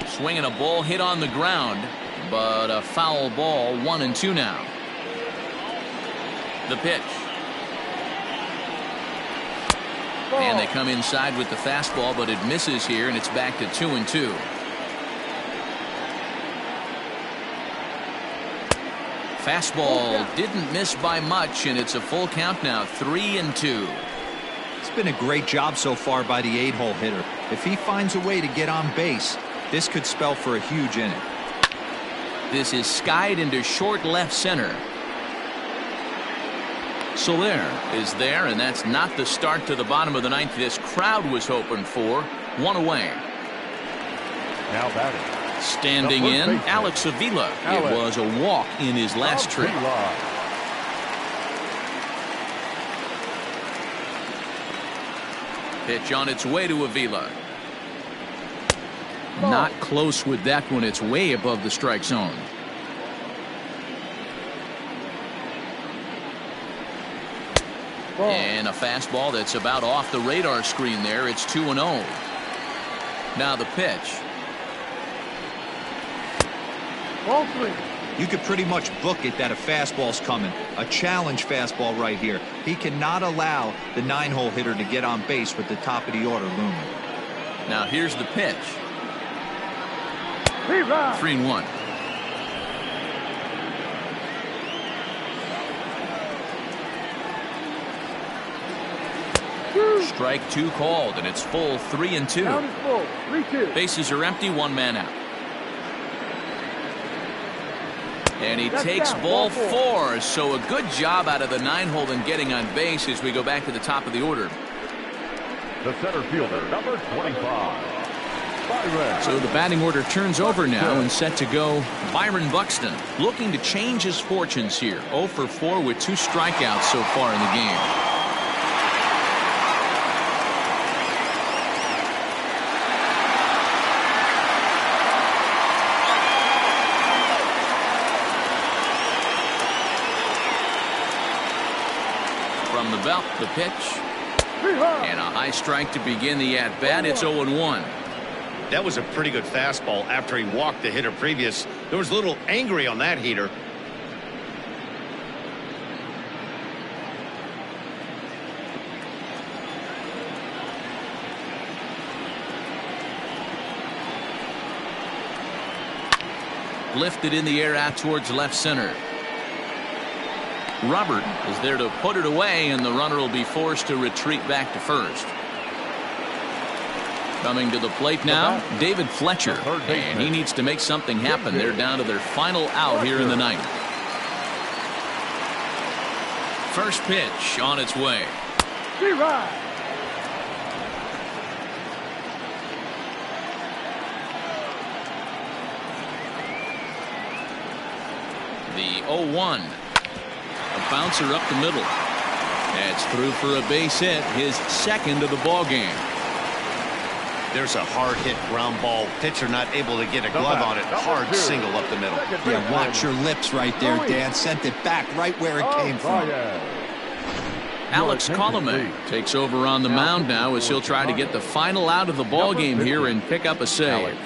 Speaker 1: Swinging a ball hit on the ground, but a foul ball. 1-2 now. The pitch. And they come inside with the fastball, but it misses here, and it's back to 2-2. Fastball didn't miss by much, and it's a full count now, 3-2.
Speaker 4: It's been a great job so far by the 8-hole hitter. If he finds a way to get on base, this could spell for a huge inning.
Speaker 1: This is skied into short left center. Soler is there, and that's not the start to the bottom of the ninth this crowd was hoping for. One away.
Speaker 3: Now batting.
Speaker 1: Standing in, Alex Avila. It was a walk in his last trip. Pitch on its way to Avila. Not close with that one. It's way above the strike zone. And a fastball that's about off the radar screen there. It's 2-0. Now the pitch.
Speaker 6: Ball 3.
Speaker 4: You could pretty much book it that a fastball's coming. A challenge fastball right here. He cannot allow the 9-hole hitter to get on base with the top of the order looming.
Speaker 1: Now here's the pitch. 3-1. Strike 2 called, and it's full 3-2.
Speaker 6: Count is full. 3-2.
Speaker 1: Bases are empty, 1 man out. And he takes ball 4. So a good job out of the 9-hole in getting on base as we go back to the top of the order.
Speaker 3: The center fielder, number 25.
Speaker 1: So the batting order turns over now and set to go Byron Buxton, looking to change his fortunes here. 0 for 4 with 2 strikeouts so far in the game. From the belt, the pitch. And a high strike to begin the at-bat. It's 0-1.
Speaker 2: That was a pretty good fastball after he walked the hitter previous. There was a little angry on that heater.
Speaker 1: Lifted in the air out towards left center. Robert is there to put it away, and the runner will be forced to retreat back to first. Coming to the plate now, David Fletcher, and he needs to make something happen. They're down to their final out here in the ninth. First pitch on its way. The 0-1. A bouncer up the middle. That's through for a base hit, his second of the ball game.
Speaker 2: There's a hard hit ground ball. Pitcher not able to get a glove on it. Hard single up the middle.
Speaker 4: Yeah, watch your lips right there, Dan. Sent it back right where it came from.
Speaker 1: Alex Colomé takes over on the mound now as he'll try to get the final out of the ball game here and pick up a save.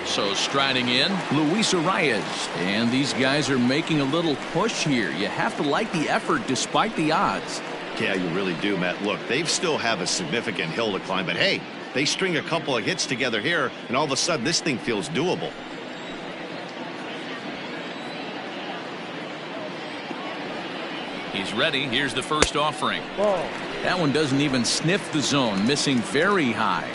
Speaker 1: So striding in, Luis Arias. And these guys are making a little push here. You have to like the effort despite the odds.
Speaker 2: Yeah, you really do, Matt. Look, they still have a significant hill to climb, but hey, they string a couple of hits together here, and all of a sudden this thing feels doable.
Speaker 1: He's ready. Here's the first offering. That one doesn't even sniff the zone, missing very high.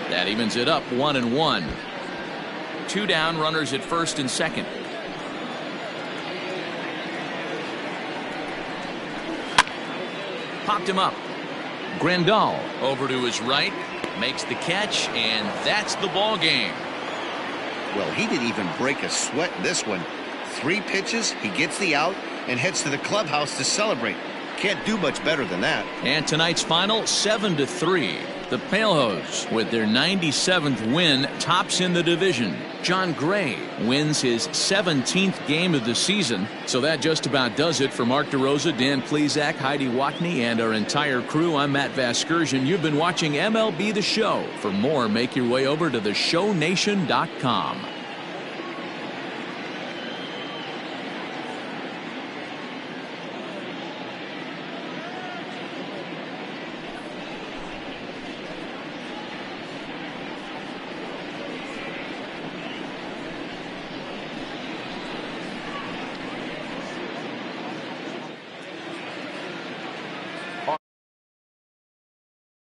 Speaker 1: That evens it up 1-1. 2 down, runners at first and second. Popped him up. Grandal over to his right, makes the catch, and that's the ball game.
Speaker 2: Well, he didn't even break a sweat in this one. 3 pitches, he gets the out and heads to the clubhouse to celebrate. Can't do much better than that.
Speaker 1: And tonight's final 7-3. The Palehose, with their 97th win, tops in the division. John Gray wins his 17th game of the season. So that just about does it for Mark DeRosa, Dan Plesac, Heidi Watney, and our entire crew. I'm Matt Vasgersian. You've been watching MLB The Show. For more, make your way over to theshownation.com.